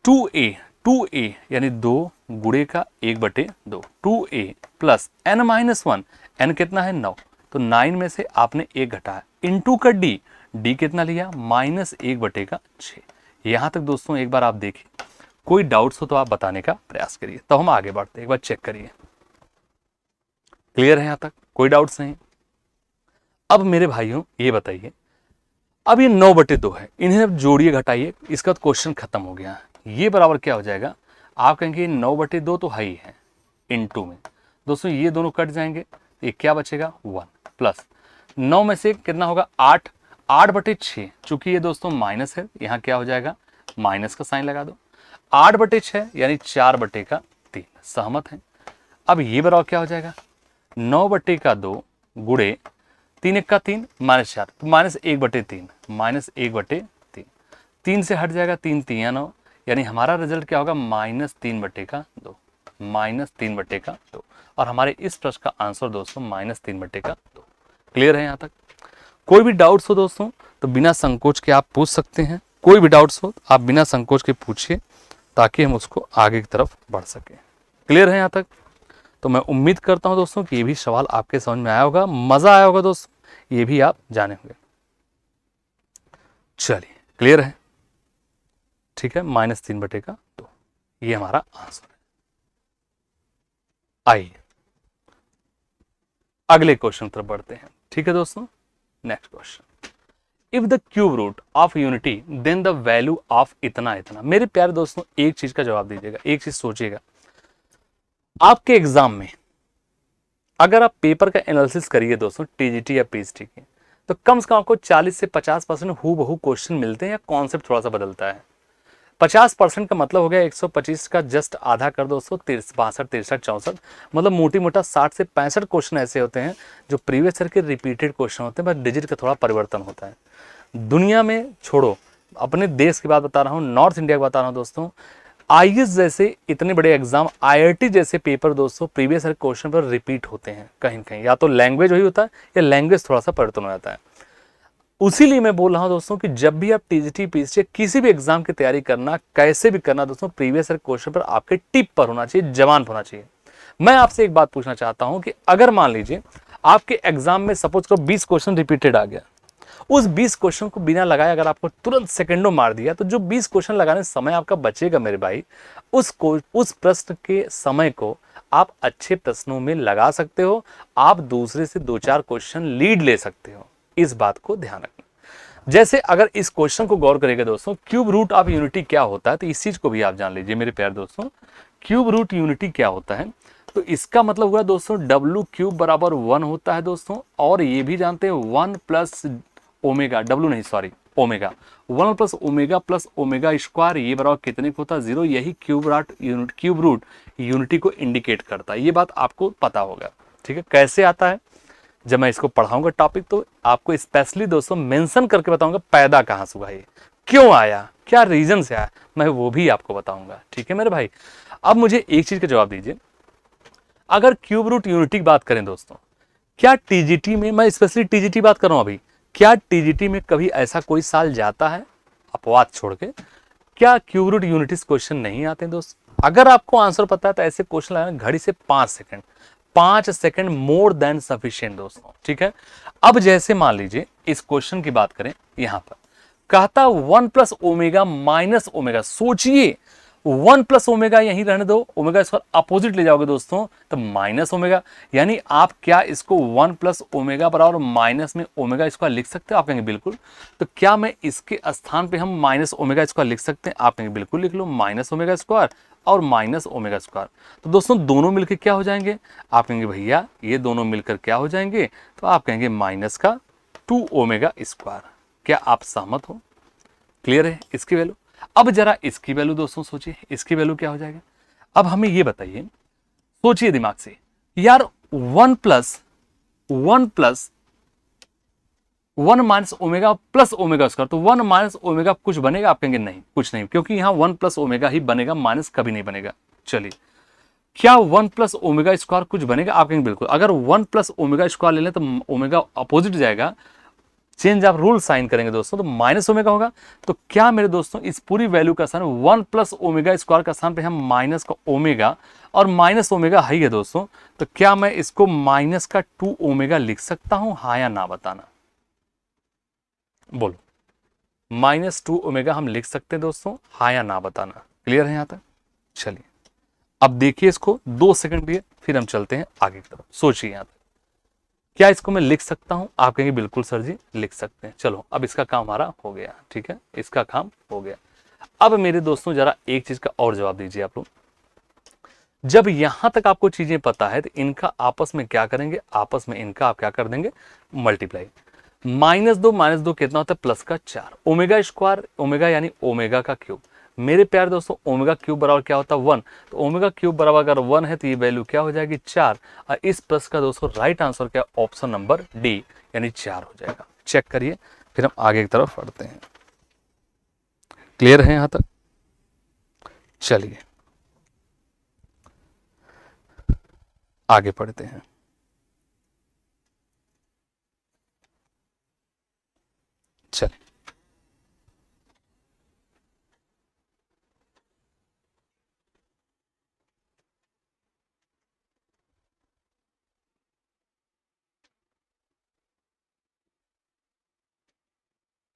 2a यानी 2 गुणे का 1/2, 2a प्लस n-1, n कितना है, 9। तो 9 में से आपने 1 घटाया, इंटू का d कितना लिया, माइनस 1/6। यहां तक दोस्तों एक बार आप देखिए, कोई डाउट्स हो तो आप बताने का प्रयास करिए, तो हम आगे बढ़ते हैं। एक बार चेक करिए, क्लियर है यहां तक, कोई डाउट्स नहीं। अब मेरे भाइयों ये बताइए, अब ये 9/2 है, इन्हें अब जोड़िए घटाइए, इसका तो क्वेश्चन खत्म हो गया। ये बराबर क्या हो जाएगा, आप कहेंगे 9/2 तो है ही है, इनटू में दोस्तों ये दोनों कट जाएंगे, तो ये क्या बचेगा, 1 प्लस 9 में से कितना होगा, 8, 8/6। चूंकि ये दोस्तों माइनस है, यहाँ क्या हो जाएगा, माइनस का साइन लगा दो। 8/6 यानी 4/3। सहमत है। अब ये बराबर क्या हो जाएगा, 9/2 गुणे 3 1 का 3 माइनस 4, तो माइनस 1/3, माइनस 1/3। 3 से हट जाएगा, 3 3 9, यानी हमारा रिजल्ट क्या होगा, माइनस 3/2, माइनस 3/2। और हमारे इस प्रश्न का आंसर दोस्तों माइनस 3/2। क्लियर है यहाँ तक। कोई भी डाउट्स हो दोस्तों तो बिना संकोच के आप पूछ सकते हैं, कोई भी डाउट्स हो आप बिना संकोच के पूछिए, ताकि हम उसको आगे की तरफ बढ़ सके। क्लियर है यहाँ तक। तो मैं उम्मीद करता हूं दोस्तों कि ये भी सवाल आपके समझ में आया होगा, मजा आया होगा दोस्तों, ये भी आप जाने होंगे। चलिए क्लियर है, ठीक है, माइनस 3/2 ये हमारा आंसर है। आइए अगले क्वेश्चन तरफ बढ़ते हैं। ठीक है दोस्तों, next question, if the cube root of unity then the value of इतना इतना। मेरे प्यारे दोस्तों एक चीज का जवाब दीजिएगा, एक चीज सोचिएगा, आपके एग्जाम में अगर आप पेपर का एनालिसिस करिए दोस्तों टीजीटी या पीएचडी के, तो कम से कम आपको 40 से 50% हूबहू क्वेश्चन मिलते हैं, या कॉन्सेप्ट थोड़ा सा बदलता है। 50% का मतलब हो गया 125 का जस्ट आधा कर दो दोस्तों, 62 63 64, मतलब मोटी मोटा 60 से 65 क्वेश्चन ऐसे होते हैं जो प्रीवियस ईयर के रिपीटेड क्वेश्चन होते हैं, बस डिजिट का थोड़ा परिवर्तन होता है। दुनिया में छोड़ो, अपने देश की बात बता रहा हूँ, नॉर्थ इंडिया की बता रहा हूँ दोस्तों, आईएएस जैसे इतने बड़े एग्जाम, आईआईटी जैसे पेपर दोस्तों प्रीवियस ईयर क्वेश्चन पर रिपीट होते हैं कहीं न कहीं, या तो लैंग्वेज वही होता है या लैंग्वेज थोड़ा सा परिवर्तन हो जाता है। उसीलिए मैं बोल रहा हूं दोस्तों कि जब भी आप टीजीटी पीएचडी किसी भी एग्जाम की तैयारी करना, कैसे भी करना दोस्तों, प्रीवियस ईयर क्वेश्चन पर आपके टिप पर होना चाहिए, जवान होना चाहिए। मैं आपसे एक बात पूछना चाहता हूं कि अगर मान लीजिए आपके एग्जाम में सपोज करो 20 क्वेश्चन रिपीटेड आ गया, उस 20 क्वेश्चन को बिना लगाए अगर आपको तुरंत सेकंडों मार दिया, तो जो 20 क्वेश्चन लगाने समय आपका बचेगा मेरे भाई, उस प्रश्न के समय को आप अच्छे प्रश्नों में लगा सकते हो, आप दूसरे से 2-4 क्वेश्चन लीड ले सकते हो। इस बात को ध्यान रखना। जैसे अगर इस क्वेश्चन को गौर करेंगे दोस्तों, क्यूब रूट ऑफ यूनिटी क्या होता है, तो इस चीज को भी आप जान लीजिए मेरे प्यारे दोस्तों, क्यूब रूट यूनिटी क्या होता है। तो इसका मतलब हुआ दोस्तों W क्यूब बराबर 1 होता है दोस्तों, और ये भी जानते हैं 1 प्लस ओमेगा, W नहीं sorry omega, 1 plus omega square, ये बराबर कितने को होता है, 0। यही क्यूब रूट यूनिटी को इंडिकेट करता है, ये बात आपको पता होगा। ठीक है, कैसे आता है, जब मैं इसको पढ़ाऊंगा टॉपिक तो आपको स्पेशली दोस्तों मेंशन करके बताऊंगा पैदा कहां से हुआ, ये क्यों आया, क्या रीजन से आया, मैं वो भी आपको बताऊंगा। ठीक है मेरे भाई, अब मुझे एक चीज का जवाब दीजिए, अगर क्यूब रूट यूनिटी की बात करें दोस्तों, क्या टीजीटी में, मैं स्पेशली टीजीटी बात कर रहा हूं अभी, क्या टीजीटी में कभी ऐसा कोई साल जाता है, अपवाद छोड़ के, क्या क्यूब रूट यूनिट्स क्वेश्चन नहीं आते हैं दोस्त? अगर आपको आंसर पता है तो ऐसे क्वेश्चन लगाना घड़ी से 5 second, 5 second more than sufficient दोस्तों, ठीक है। अब जैसे मान लीजिए इस क्वेश्चन की बात करें, यहां पर कहता 1+ω-ओमेगा, सोचिए 1+ω यहीं रहने दो, ओमेगा स्क्वायर अपोजिट ले जाओगे दोस्तों तो -ω, यानी आप क्या इसको 1+ω बराबर माइनस में ओमेगा स्क्वायर लिख सकते हो? आप कहेंगे बिल्कुल। तो क्या मैं इसके स्थान पे हम -ω स्क्वायर लिख सकते हैं? आप कहेंगे बिल्कुल लिख लो, -ω स्क्वायर और -ω स्क्वायर। तो दोस्तों दोनों मिलकर क्या हो जाएंगे? आप कहेंगे भैया ये दोनों मिलकर क्या हो जाएंगे? तो आप कहेंगे -2ω स्क्वायर। क्या आप सहमत हो? क्लियर है इसकी वैल्यू? अब जरा इसकी वैल्यू दोस्तों सोचिए, इसकी वैल्यू क्या हो जाएगा? अब हमें ये बताइए, सोचिए दिमाग से यार, 1+1 स्क्वायर, तो 1 - कुछ बनेगा? आप कहेंगे नहीं कुछ नहीं, क्योंकि यहां 1+ω ही बनेगा, माइनस कभी नहीं बनेगा। चलिए, क्या 1+ω स्क्वायर कुछ बनेगा? आप कहेंगे बिल्कुल। अगर 1+ω स्क्वायर ले लें तो ओमेगा अपोजिट जाएगा, चेंज आप रूल साइन करेंगे दोस्तों तो -ω होगा। तो क्या मेरे दोस्तों इस पूरी वैल्यू का स्थान 1+ω स्क्वायर का स्थान पे हम माइनस का ओमेगा, और -ω है दोस्तों, तो क्या मैं इसको -2ω लिख सकता हूं? हाँ या ना बताना, बोलो। -2ω हम लिख सकते हैं दोस्तों, हाँ या ना बताना। क्लियर है यहां तक? चलिए अब देखिए इसको 2 सेकंड दिए, फिर हम चलते हैं आगे की तरफ। सोचिए यहां तक, क्या इसको मैं लिख सकता हूं? आप कहेंगे बिल्कुल सर जी लिख सकते हैं। चलो अब इसका काम हमारा हो गया, ठीक है, इसका काम हो गया। अब मेरे दोस्तों जरा एक चीज का और जवाब दीजिए आप लोग। जब यहां तक आपको चीजें पता है तो इनका आपस में क्या करेंगे? आपस में इनका आप क्या कर देंगे? मल्टीप्लाई। -2 कितना होता है? +4। ओमेगा स्क्वायर, ओमेगा यानी ओमेगा का क्यूब। मेरे प्यारे दोस्तों ओमेगा क्यूब बराबर क्या होता है? 1। तो ओमेगा क्यूब बराबर अगर 1 है तो ये वैल्यू क्या हो जाएगी? 4। और इस प्रश्न का दोस्तों राइट आंसर क्या? ऑप्शन नंबर डी यानी 4 हो जाएगा। चेक करिए, फिर हम आगे की तरफ बढ़ते हैं। क्लियर है यहां तक? चलिए आगे पढ़ते हैं। चलिए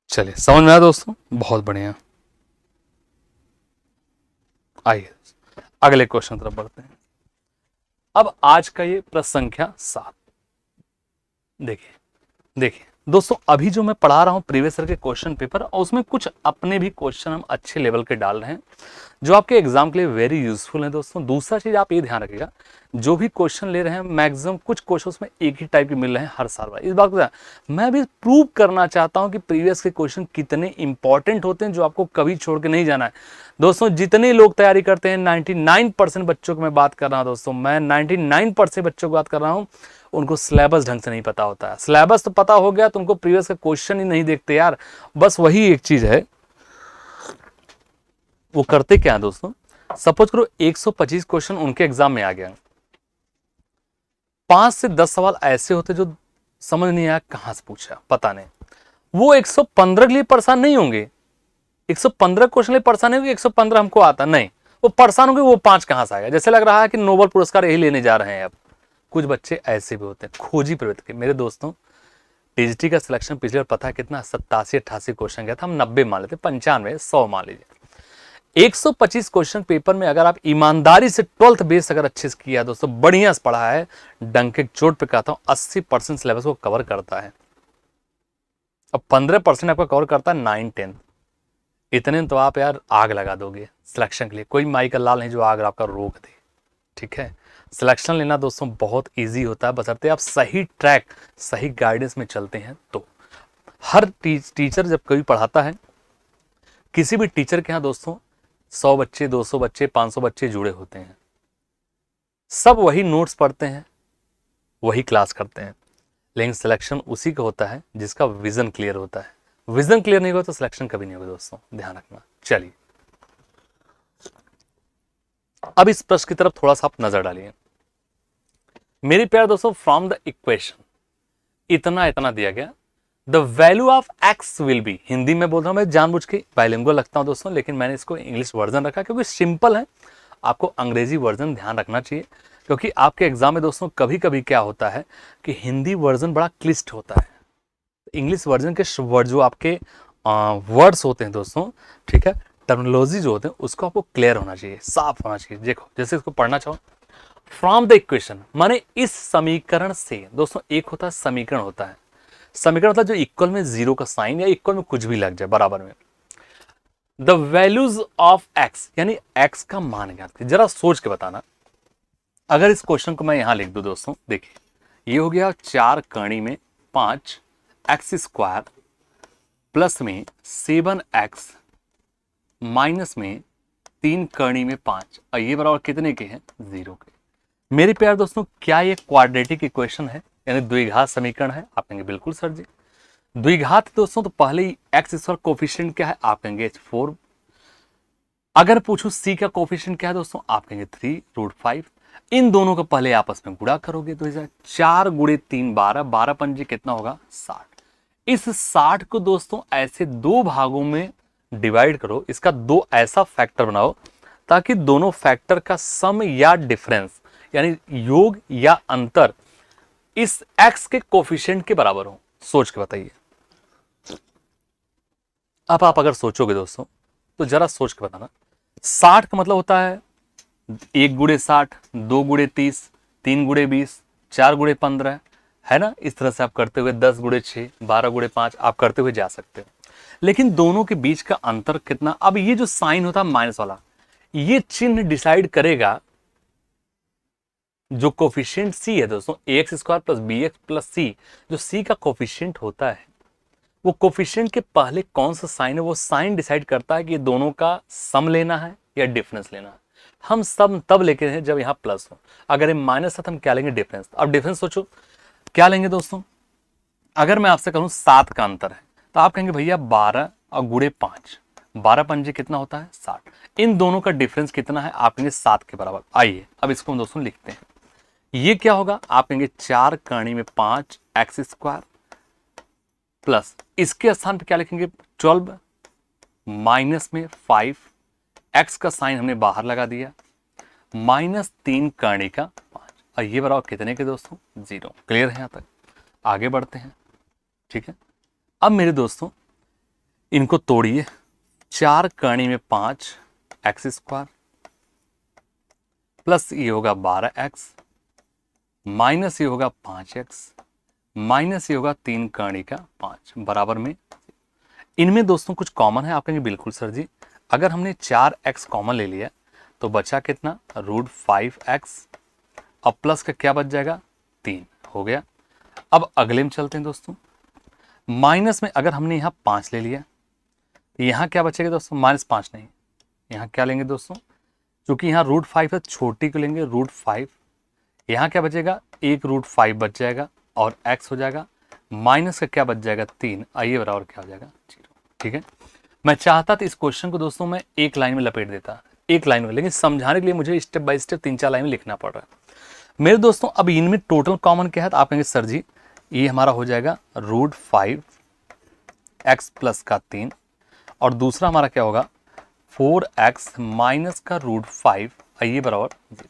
चलिए, समझ में आया दोस्तों? बहुत बढ़िया। आइए अगले क्वेश्चन तरफ बढ़ते हैं। अब आज का ये प्रश्न संख्या 7। देखिए देखिए दोस्तों, अभी जो मैं पढ़ा रहा हूं प्रीवियस ईयर के क्वेश्चन पेपर, और उसमें कुछ अपने भी क्वेश्चन हम अच्छे लेवल के डाल रहे हैं जो आपके एग्जाम के लिए वेरी यूजफुल है दोस्तों। दूसरा चीज आप ये ध्यान रखिएगा, जो भी क्वेश्चन ले रहे हैं मैक्सिमम कुछ क्वेश्चन में एक ही टाइप के मिल रहे हैं हर साल। इस बात को मैं भी प्रूव करना चाहता हूं कि प्रीवियस के क्वेश्चन कितने इंपॉर्टेंट होते हैं, जो आपको कभी छोड़ के नहीं जाना है दोस्तों। जितने लोग तैयारी करते हैं 99% बच्चों को मैं बात कर रहा हूं दोस्तों, मैं 99% बच्चों को बात कर रहा हूं, उनको सिलेबस ढंग से नहीं पता होता है। सिलेबस तो पता हो गया तो उनको प्रीवियस का क्वेश्चन ही नहीं देखते यार। बस वही एक चीज है, वो करते क्या है दोस्तों, सपोज करो 125 क्वेश्चन उनके एग्जाम में आ गया, 5 से 10 सवाल ऐसे होते जो समझ नहीं आया कहां से पूछा, पता नहीं। वो 115 के लिए परेशान नहीं होंगे, 115 क्वेश्चन लिए परेशान नहीं होंगे, 115 हमको आता नहीं, वो परेशान होंगे वो 5 कहां से आएगा। जैसे लग रहा है कि नोबेल पुरस्कार यही लेने जा रहे हैं। अब कुछ बच्चे ऐसे भी होते हैं खोजी प्रवृत्ति के। मेरे दोस्तों टीजीटी का सिलेक्शन पिछले बार पता है कितना? 87-88 क्वेश्चन गया था, हम 90 मान लेते, 95 100 मान लीजिए। 125 क्वेश्चन पेपर में अगर आप ईमानदारी से 12th बेस अगर अच्छे से किया दोस्तों, बढ़िया से पढ़ा है, डंके चोट पे कहता हूं 80% सिलेबस को कवर करता है। अब 15% आपका कवर करता है 9-10, इतने तो आप यार आग लगा दोगे सिलेक्शन के लिए। कोई माई का लाल नहीं जो आग आपका रोक दे, ठीक है। सिलेक्शन लेना दोस्तों बहुत इजी होता है, बशर्ते आप सही ट्रैक सही गाइडेंस में चलते हैं तो। हर टीचर जब कभी पढ़ाता है, किसी भी टीचर के यहाँ दोस्तों 100 बच्चे 200 बच्चे 500 बच्चे जुड़े होते हैं, सब वही नोट्स पढ़ते हैं, वही क्लास करते हैं, लेकिन सिलेक्शन उसी का होता है जिसका विजन क्लियर होता है। विजन क्लियर नहीं होगा तो सिलेक्शन कभी नहीं होगा दोस्तों, ध्यान रखना। चलिए अब इस प्रश्न की तरफ थोड़ा सा आप नजर डालिए मेरे प्यारे दोस्तों। फ्रॉम द इक्वेशन इतना इतना दिया गया, the value of x will be, Hindi में बोल रहा हूं मैं, जानबूझ के बाइलिंगुअल रखता हूं दोस्तों, लेकिन मैंने इसको इंग्लिश वर्जन रखा क्योंकि सिंपल है। आपको अंग्रेजी वर्जन ध्यान रखना चाहिए, क्योंकि आपके एग्जाम में दोस्तों कभी कभी क्या होता है कि हिंदी वर्जन बड़ा क्लिष्ट होता है। इंग्लिश वर्जन के वर्ड जो आपके वर्ड्स होते हैं दोस्तों, ठीक है, टर्मिनोलॉजी जो होते हैं उसको आपको क्लियर होना चाहिए, साफ होना चाहिए। देखो जैसे इसको पढ़ना चाहो, फ्रॉम द इक्वेशन माने इस समीकरण से। दोस्तों एक होता है समीकरण, होता है समीकरण मतलब जो इक्वल में जीरो का साइन या इक्वल में कुछ भी लग जाए बराबर में। द वैल्यूज ऑफ एक्स यानी एक्स का मान ज्ञात कीजिए। जरा सोच के बताना, अगर इस क्वेश्चन को मैं यहां लिख दूं दोस्तों, देखिए ये हो गया 4 कड़ी में 5 एक्स स्क्वायर प्लस में 7x माइनस में 3 कड़ी में 5, और ये बराबर कितने के हैं? 0 के। मेरे प्यारे दोस्तों क्या ये क्वाड्रेटिक इक्वेशन है, यानी द्विघात समीकरण है? आप कहेंगे बिल्कुल सर जी। द्विघात दोस्तों तो पहले ही एक्स स्क्वायर कोफिशिएंट क्या है? आप कहेंगे 4। अगर पूछूं सी का कोफिशिएंट क्या है दोस्तों? आप कहेंगे 3√5। इन दोनों को पहले आपस में गुणा करोगे तो 4 गुणे 3 12, 12 पंजे कितना होगा? 60। इस 60 को दोस्तों ऐसे दो भागों में डिवाइड करो, इसका दो ऐसा फैक्टर बनाओ ताकि दोनों फैक्टर का सम या डिफरेंस यानी योग या अंतर इस x के कोफिशिएंट के बराबर हो। सोच के बताइए। अब आप अगर सोचोगे दोस्तों तो जरा सोच के बताना, 60 का मतलब होता है 1 गुणे 60, 2 गुणे 30, 3 गुणे 20, 4 गुणे 15, है ना? इस तरह से आप करते हुए 10 गुणे 6, 12 गुणे 5 आप करते हुए जा सकते हो। लेकिन दोनों के बीच का अंतर कितना? अब ये जो साइन होता है माइनस वाला, ये चिन्ह डिसाइड करेगा जो कोफिशिएंट सी है दोस्तों, ax square plus B X plus C, जो सी का कोफिशिएंट होता है वो कोफिशिएंट के पहले कौन सा साइन है, वो साइन डिसाइड करता है कि ये दोनों का सम लेना है या डिफरेंस लेना है। हम सम तब लेके हैं जब यहाँ प्लस हो, अगर ये माइनस है तो हम क्या लेंगे? डिफरेंस। अब डिफरेंस सोचो क्या लेंगे दोस्तों। अगर मैं आपसे कहूं 7 का अंतर है तो आप कहेंगे भैया 12 और गुणे 5, 12 पंजे कितना होता है? 60। इन दोनों का डिफरेंस कितना है? आप कहेंगे 7 के बराबर। आइए अब इसको हम दोस्तों लिखते हैं। ये क्या होगा? आप कहेंगे 4 कड़ी में 5 एक्स स्क्वायर प्लस इसके स्थान पे क्या लिखेंगे? 12 माइनस में 5, एक्स का साइन हमने बाहर लगा दिया, माइनस 3 कड़ी का 5, और ये बराबर कितने के दोस्तों? 0। क्लियर है? यहां तक आगे बढ़ते हैं, ठीक है। अब मेरे दोस्तों इनको तोड़िए, 4 कड़ी में 5 एक्स स्क्वायर प्लस ये होगा 12x माइनस ये होगा 5x माइनस ये होगा 3 कड़ी का 5 बराबर में। इनमें दोस्तों कुछ कॉमन है? आप कहेंगे बिल्कुल सर जी। अगर हमने 4x कॉमन ले लिया तो बचा कितना? √5x, अब प्लस का क्या बच जाएगा? 3 हो गया। अब अगले में चलते हैं दोस्तों, माइनस में अगर हमने यहाँ 5 ले लिया तो यहाँ क्या बचेगा दोस्तों? -5 नहीं, यहाँ क्या लेंगे दोस्तों? क्योंकि यहाँ √5 है, छोटी को लेंगे √5, यहाँ क्या बचेगा? एक √5 बच जाएगा और x हो जाएगा, माइनस का क्या बच जाएगा? 3, आइए बराबर क्या हो जाएगा? 0। ठीक है। मैं चाहता था इस क्वेश्चन को दोस्तों मैं एक लाइन में लपेट देता, एक लाइन में, लेकिन समझाने के लिए मुझे स्टेप बाय स्टेप 3-4 लाइन में लिखना पड़ रहा है मेरे दोस्तों। अब इनमें टोटल कॉमन क्या है? तो आप कहेंगे सर जी ये हमारा हो जाएगा √5x प्लस का 3, और दूसरा हमारा क्या होगा? 4x माइनस का √5, आइए बराबर 0।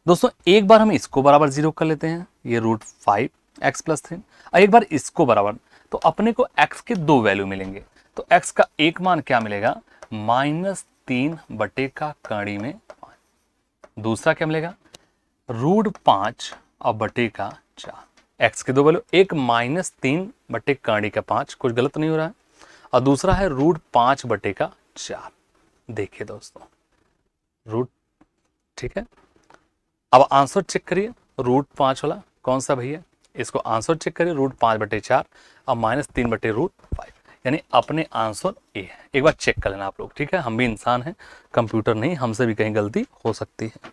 दोस्तों एक बार हम इसको बराबर 0 कर लेते हैं, ये √5x प्लस 3, और एक बार इसको बराबर, तो अपने को x के दो वैल्यू मिलेंगे। तो x का एक मान क्या मिलेगा? -3 बटे का कड़ी में 5, दूसरा क्या मिलेगा? √5 और बटे का 4। x के दो वैल्यू, एक -3 बटे कड़ी का 5, कुछ गलत नहीं हो रहा है, और दूसरा है √5 बटे का 4। देखिए दोस्तों रूट, ठीक है। अब आंसर चेक करिए, √5 वाला कौन सा भैया? इसको आंसर चेक करिए, √5 बटे 4 और -3 बटे √5, यानी अपने आंसर ए है। एक बार चेक कर लेना आप लोग, ठीक है। हम भी इंसान हैं, कंप्यूटर नहीं, हमसे भी कहीं गलती हो सकती है।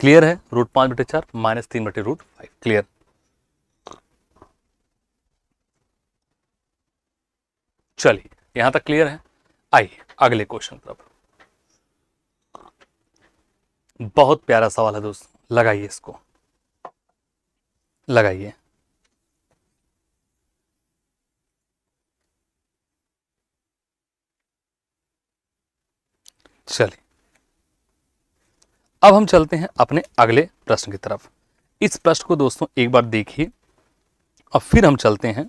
क्लियर है? √5 बटे 4 -3 बटे √5, क्लियर? चलिए यहां तक क्लियर है। आइए अगले क्वेश्चन तरफ। बहुत प्यारा सवाल है दोस्तों, लगाइए इसको, लगाइए। चलिए अब हम चलते हैं अपने अगले प्रश्न की तरफ। इस प्रश्न को दोस्तों एक बार देखिए और फिर हम चलते हैं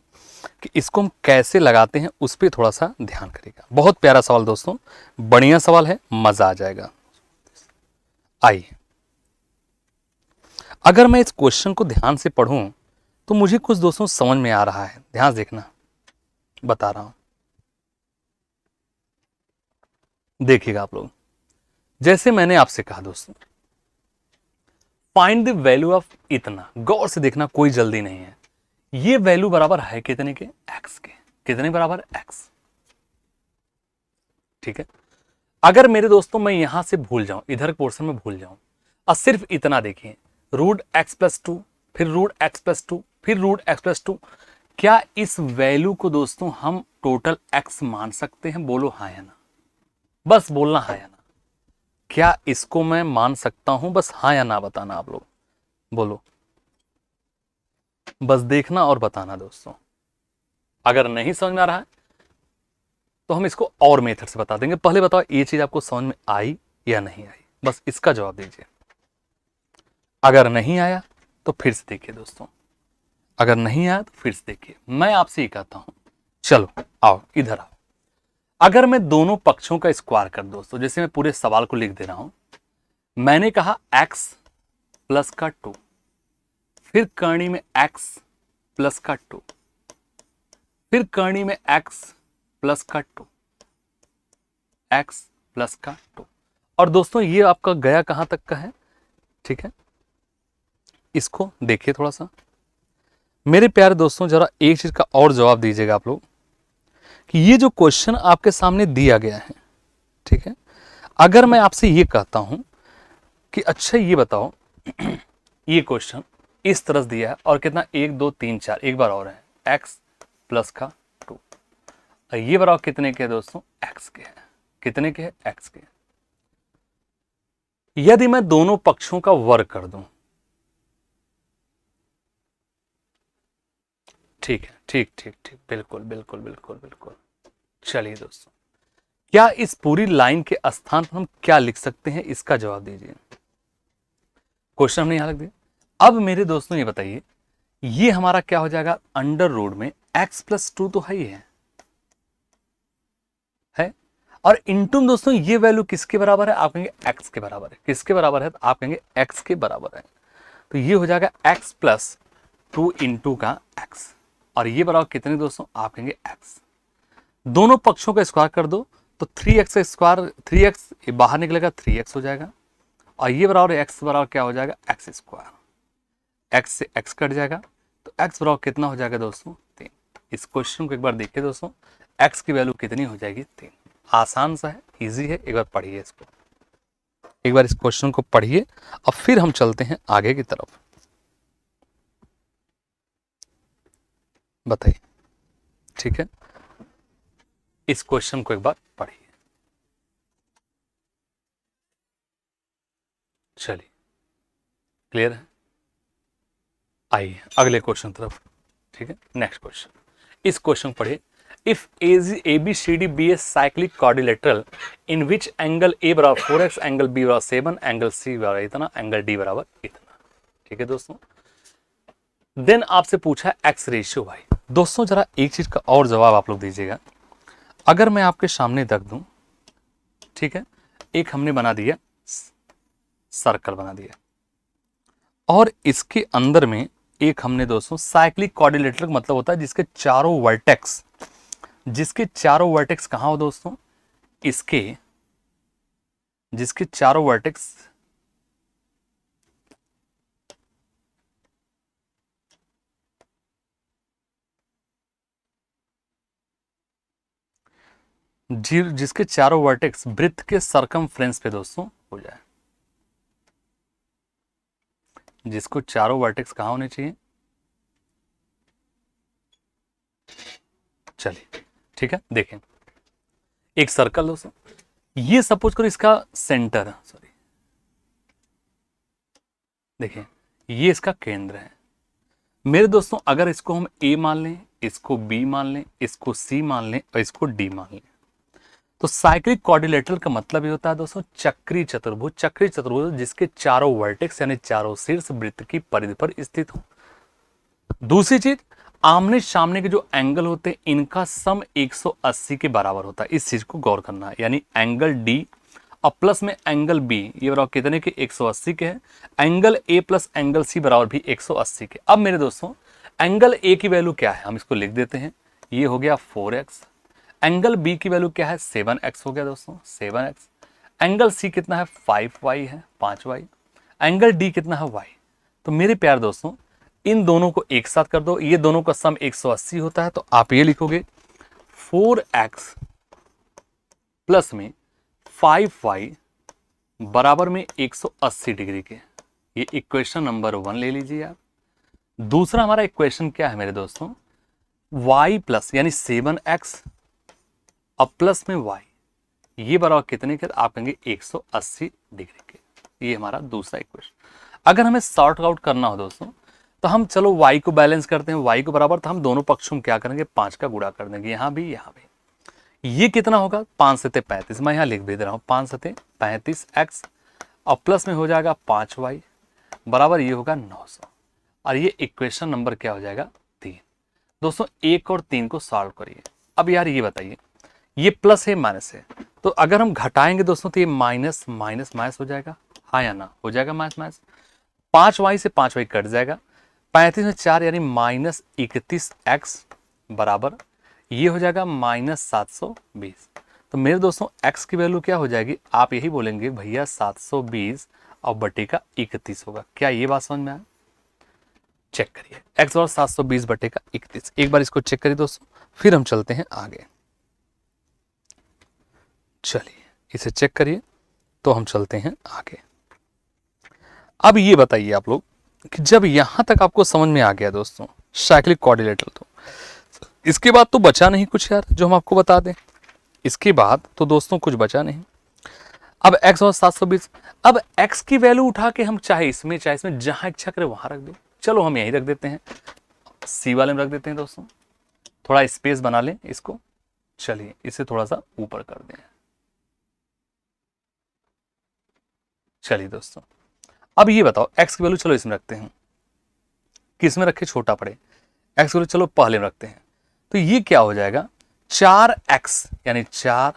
कि इसको हम कैसे लगाते हैं, उस पर थोड़ा सा ध्यान करिएगा। बहुत प्यारा सवाल दोस्तों, बढ़िया सवाल है, मजा आ जाएगा। आइए, अगर मैं इस क्वेश्चन को ध्यान से पढ़ूं तो मुझे कुछ दोस्तों समझ में आ रहा है। ध्यान से देखना, बता रहा हूं, देखिएगा आप लोग। जैसे मैंने आपसे कहा दोस्तों, फाइंड द वैल्यू ऑफ इतना, गौर से देखना, कोई जल्दी नहीं है। ये वैल्यू बराबर है कितने के? x के। कितने बराबर? x। ठीक है, अगर मेरे दोस्तों मैं यहां से भूल जाऊं, इधर पोर्शन में भूल जाऊं और सिर्फ इतना देखिए, रूट एक्स प्लस टू, फिर रूट एक्स प्लस टू, फिर रूट एक्स प्लस टू, क्या इस वैल्यू को दोस्तों हम टोटल x मान सकते हैं? बोलो हाँ या ना, बस बोलना हाँ या ना। क्या इसको मैं मान सकता हूं? बस हाँ या ना बताना आप लोग, बोलो, बस देखना और बताना दोस्तों। अगर नहीं समझ में आ रहा है तो हम इसको और मेथड से बता देंगे। पहले बताओ ये चीज आपको समझ में आई या नहीं आई, बस इसका जवाब दीजिए। अगर नहीं आया तो फिर से देखिए दोस्तों, अगर नहीं आया तो फिर से देखिए। मैं आपसे ये कहता हूं, चलो आओ इधर आओ। अगर मैं दोनों पक्षों का स्क्वायर कर दोस्तों, जैसे मैं पूरे सवाल को लिख दे रहा हूं, मैंने कहा x प्लस का 2, फिर करनी में x प्लस का 2, फिर करनी में x प्लस का 2, x प्लस का 2। और दोस्तों ये आपका गया कहां तक का है? ठीक है, इसको देखिए थोड़ा सा मेरे प्यारे दोस्तों, जरा एक चीज का और जवाब दीजिएगा आप लोग कि ये जो क्वेश्चन आपके सामने दिया गया है, ठीक है, अगर मैं आपसे ये कहता हूं कि अच्छा ये बताओ ये क्वेश्चन इस तरह दिया है और कितना 1 2 3 4, एक बार और है, x प्लस का 2, और ये बताओ कितने के दोस्तों? x के हैं। कितने के हैं? x के। यदि मैं दोनों पक्षों का वर्ग कर दूं, ठीक है, ठीक ठीक ठीक, बिल्कुल बिल्कुल बिल्कुल बिल्कुल। चलिए दोस्तों, क्या इस पूरी लाइन के स्थान पर हम क्या लिख सकते हैं? इसका जवाब दीजिए। क्वेश्चन हमने यहां लिख दिया। अब मेरे दोस्तों ये बताइए, ये हमारा क्या हो जाएगा? अंडर रूट में x प्लस 2 तो है ही है, और इनटू दोस्तों ये वैल्यू किसके बराबर है? आप कहेंगे x के बराबर है। किसके बराबर है? तो आप कहेंगे x के बराबर है। तो ये हो जाएगा x प्लस 2 इंटू का x, और ये बराबर कितने दोस्तों? आप कहेंगे x। दोनों पक्षों का स्क्वायर कर दो तो 3x का स्क्वायर, 3x बाहर निकलेगा, 3x हो जाएगा, और ये बराबर x बराबर क्या हो जाएगा? x square. x से x कट जाएगा तो x बराबर कितना हो जाएगा दोस्तों? 3। इस क्वेश्चन को एक बार देखिए दोस्तों, x की वैल्यू कितनी हो जाएगी? 3। आसान सा है, इजी है, एक बार पढ़िए इसको, एक बार इस क्वेश्चन को पढ़िए और फिर हम चलते हैं आगे की तरफ। बताइए, ठीक है, इस क्वेश्चन को एक बार पढ़िए। चलिए, क्लियर है? आइए अगले क्वेश्चन तरफ। ठीक है, नेक्स्ट क्वेश्चन, इस क्वेश्चन पढ़िए। If ABCD be a cyclic quadrilateral in which angle A बराबर 4x, एंगल B बराबर 7, एंगल C बराबर इतना, एंगल D बराबर इतना। ठीक है दोस्तों, देन आपसे पूछा है x रेशियो y। दोस्तों जरा एक चीज का और जवाब आप लोग दीजिएगा। अगर मैं आपके सामने रख दूं, ठीक है, एक हमने बना दिया सर्कल बना दिया, और इसके अंदर में एक हमने दोस्तों साइक्लिक क्वाड्रिलेटरल मतलब होता है जिसके चारों वर्टेक्स, जिसके चारों वर्टेक्स कहां हो दोस्तों? इसके, जिसके चारों वर्टेक्स जिसके चारों वर्टेक्स वृत्त के सरकमफ्रेंस पे दोस्तों हो जाए। जिसको चारों वर्टेक्स कहां होने चाहिए? चलिए ठीक है, देखें एक सर्कल दोस्तों, ये सपोज करो इसका सेंटर है, सॉरी देखिए ये इसका केंद्र है। मेरे दोस्तों अगर इसको हम A मान लें, इसको B मान लें, इसको C मान लें और इसको D मान लें, तो साइक्लिक क्वाड्रिलेटरल का मतलब ये होता है दोस्तों चक्रीय चतुर्भुज। चक्रीय चतुर्भुज जिसके चारों वर्टेक्स यानी चारों शीर्ष वृत्त की परिधि पर स्थित हो। दूसरी चीज, आमने सामने के जो एंगल होते हैं इनका सम 180 के बराबर होता है। इस चीज को गौर करना है, यानी एंगल डी और प्लस में एंगल बी ये बराबर कितने के 180 के हैं। Angle A plus angle C बराबर भी 180 के। अब मेरे दोस्तों एंगल ए की वैल्यू क्या है, हम इसको लिख देते हैं, ये हो गया 4x। एंगल बी की वैल्यू क्या है, 7x हो गया दोस्तों, 7x। एंगल सी कितना है, 5y है, 5y। एंगल डी कितना है, y। तो मेरे प्यार दोस्तों इन दोनों को एक साथ कर दो, ये दोनों का सम 180 होता है, तो आप ये लिखोगे 4x प्लस में 5y बराबर में 180 डिग्री के। ये इक्वेशन नंबर 1 ले लीजिए आप। दूसरा हमारा इक्वेशन क्या है मेरे दोस्तों, y प्लस यानी 7x और प्लस में y ये बराबर कितने के, आप कहेंगे 180 डिग्री के। ये हमारा दूसरा इक्वेशन। अगर हमें सॉर्ट आउट करना हो दोस्तों तो हम चलो y को बैलेंस करते हैं, y को बराबर, तो हम दोनों पक्षों में क्या करेंगे, 5 का गुणा कर देंगे, यहाँ भी यहाँ भी। ये कितना होगा, 5 सते 35, मैं यहाँ लिख भी दे रहा हूँ, 5 सते 35x और प्लस में हो जाएगा 5y बराबर ये होगा 900। और ये इक्वेशन नंबर क्या हो जाएगा, 3। दोस्तों 1 और 3 को सॉल्व करिए। अब यार ये बताइए, ये प्लस है माइनस है, तो अगर हम घटाएंगे दोस्तों तो ये माइनस माइनस माइनस हो जाएगा, हाँ या ना, हो जाएगा माइनस माइनस। 5y से 5y कट जाएगा, 35 में 4 यानी माइनस 31x बराबर ये हो जाएगा माइनस 720। तो मेरे दोस्तों x की वैल्यू क्या हो जाएगी, आप यही बोलेंगे भैया 720 और बटे का 31 होगा। क्या ये बात समझ में आया, चेक करिए, x और 720 बटे का 31। एक बार इसको चेक करिए दोस्तों, फिर हम चलते हैं आगे। चलिए इसे चेक करिए तो हम चलते हैं आगे। अब ये बताइए आप लोग कि जब यहां तक आपको समझ में आ गया दोस्तों साइक्लिक क्वाड्रिलेटरल, तो इसके बाद तो बचा नहीं कुछ यार जो हम आपको बता दें। इसके बाद तो दोस्तों कुछ बचा नहीं। अब x और 720, अब x की वैल्यू उठा के हम चाहे इसमें जहां इच्छा करें वहां रख दें। चलो हम यही रख देते हैं, सी वाले में रख देते हैं दोस्तों, थोड़ा स्पेस बना लें इसको। चलिए इसे थोड़ा सा ऊपर कर दें। चलिए दोस्तों अब ये बताओ x की वैल्यू चलो इसमें रखते हैं, किस में रखे छोटा पड़े, x की वैल्यू चलो पहले में रखते हैं। तो ये क्या हो जाएगा, 4x यानी 4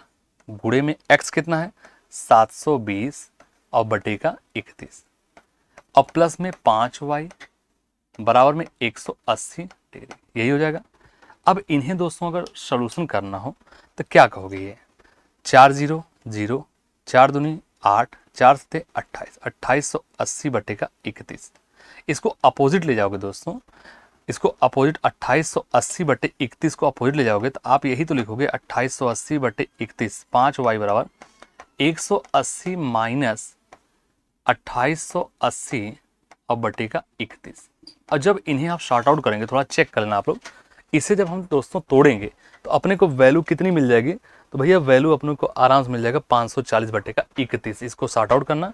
गुणे में x कितना है 720 और बटे का 31 और प्लस में 5y बराबर में 180 डिग्री, यही हो जाएगा। अब इन्हें दोस्तों अगर सॉल्यूशन करना हो तो क्या कहोगे, ये 4 0 0 4 दूनी 8 4 सते 28 2880 बटे का 31। इसको अपोजिट ले जाओगे दोस्तों, इसको अपोजिट 2880 बटे 31 को अपोजिट ले जाओगे तो आप यही तो लिखोगे 2880 बटे 31, 5y बराबर 180 माइनस 2880 और बटे का 31। और जब इन्हें आप शॉर्ट आउट करेंगे, थोड़ा चेक कर लेना आप लोग, इसे जब हम दोस्तों तोड़ेंगे तो अपने को वैल्यू कितनी मिल जाएगी, तो भैया वैल्यू अपने को आराम से मिल जाएगा 540 बटे का 31। इसको शॉर्ट आउट करना,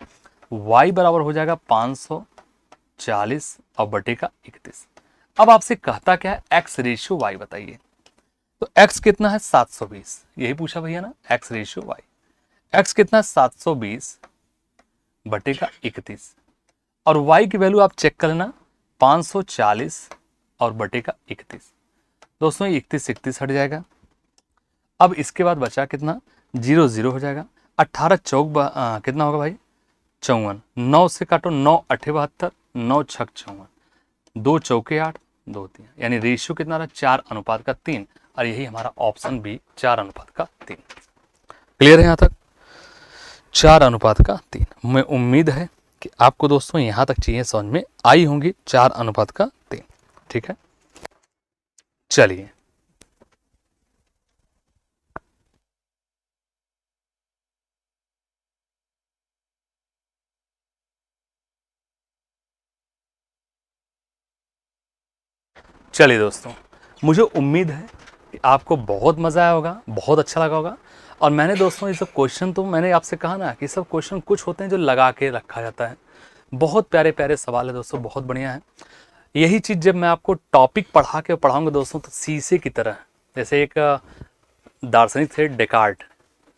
y बराबर हो जाएगा 540 और बटे का 31। अब आपसे कहता क्या है, x रेशियो y बताइए। तो x कितना है 720, यही पूछा भैया ना, x रेशियो y। x कितना है 720 बटे का 31 और y की वैल्यू आप चेक कर लेना 540 और बटे का 31। दोस्तों 31 31 हट जाएगा। अब इसके बाद बचा कितना, 0 0 हो जाएगा। 18 चौक कितना होगा भाई 54, 9 से काटो 9 8 72, 9 6 54, 2 चौके 8 2 3, यानी रेशियो कितना रहा 4:3। और यही हमारा ऑप्शन बी 4:3। क्लियर है यहाँ तक, 4:3। मैं उम्मीद है कि आपको दोस्तों यहाँ तक चीजें समझ में आई होंगी, 4:3। ठीक है, चलिए चलिए दोस्तों, मुझे उम्मीद है कि आपको बहुत मज़ा आया होगा, बहुत अच्छा लगा होगा। और मैंने दोस्तों ये सब क्वेश्चन, तो मैंने आपसे कहा ना कि सब क्वेश्चन कुछ होते हैं जो लगा के रखा जाता है। बहुत प्यारे प्यारे सवाल है दोस्तों, बहुत बढ़िया है। यही चीज़ जब मैं आपको टॉपिक पढ़ा के पढ़ाऊँगा दोस्तों तो शीशे की तरह, जैसे एक दार्शनिक थे डेकार्ट,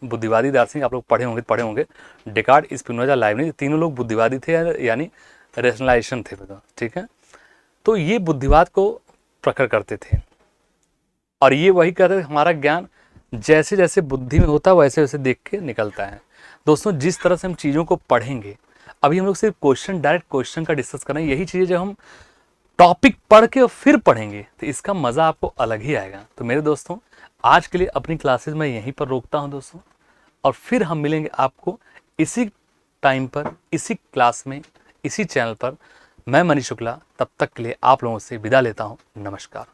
बुद्धिवादी दार्शनिक आप लोग पढ़े होंगे डेकार्ट, स्पिनोजा, लाइबनिज, तीनों लोग बुद्धिवादी थे यानी रेशनलाइजेशन थे, ठीक है। तो ये बुद्धिवाद को प्रकट करते थे और ये वही कहते थे हमारा ज्ञान जैसे जैसे बुद्धि में होता है वैसे वैसे देख के निकलता है। दोस्तों जिस तरह से हम चीज़ों को पढ़ेंगे, अभी हम लोग सिर्फ क्वेश्चन, डायरेक्ट क्वेश्चन का डिस्कस कर रहे हैं, यही चीज़ें जब हम टॉपिक पढ़ के और फिर पढ़ेंगे तो इसका मज़ा आपको अलग ही आएगा। तो मेरे दोस्तों आज के लिए अपनी क्लासेस मैं यहीं पर रोकता हूं दोस्तों, और फिर हम मिलेंगे आपको इसी टाइम पर, इसी क्लास में, इसी चैनल पर। मैं मनीष शुक्ला, तब तक के लिए आप लोगों से विदा लेता हूं। नमस्कार।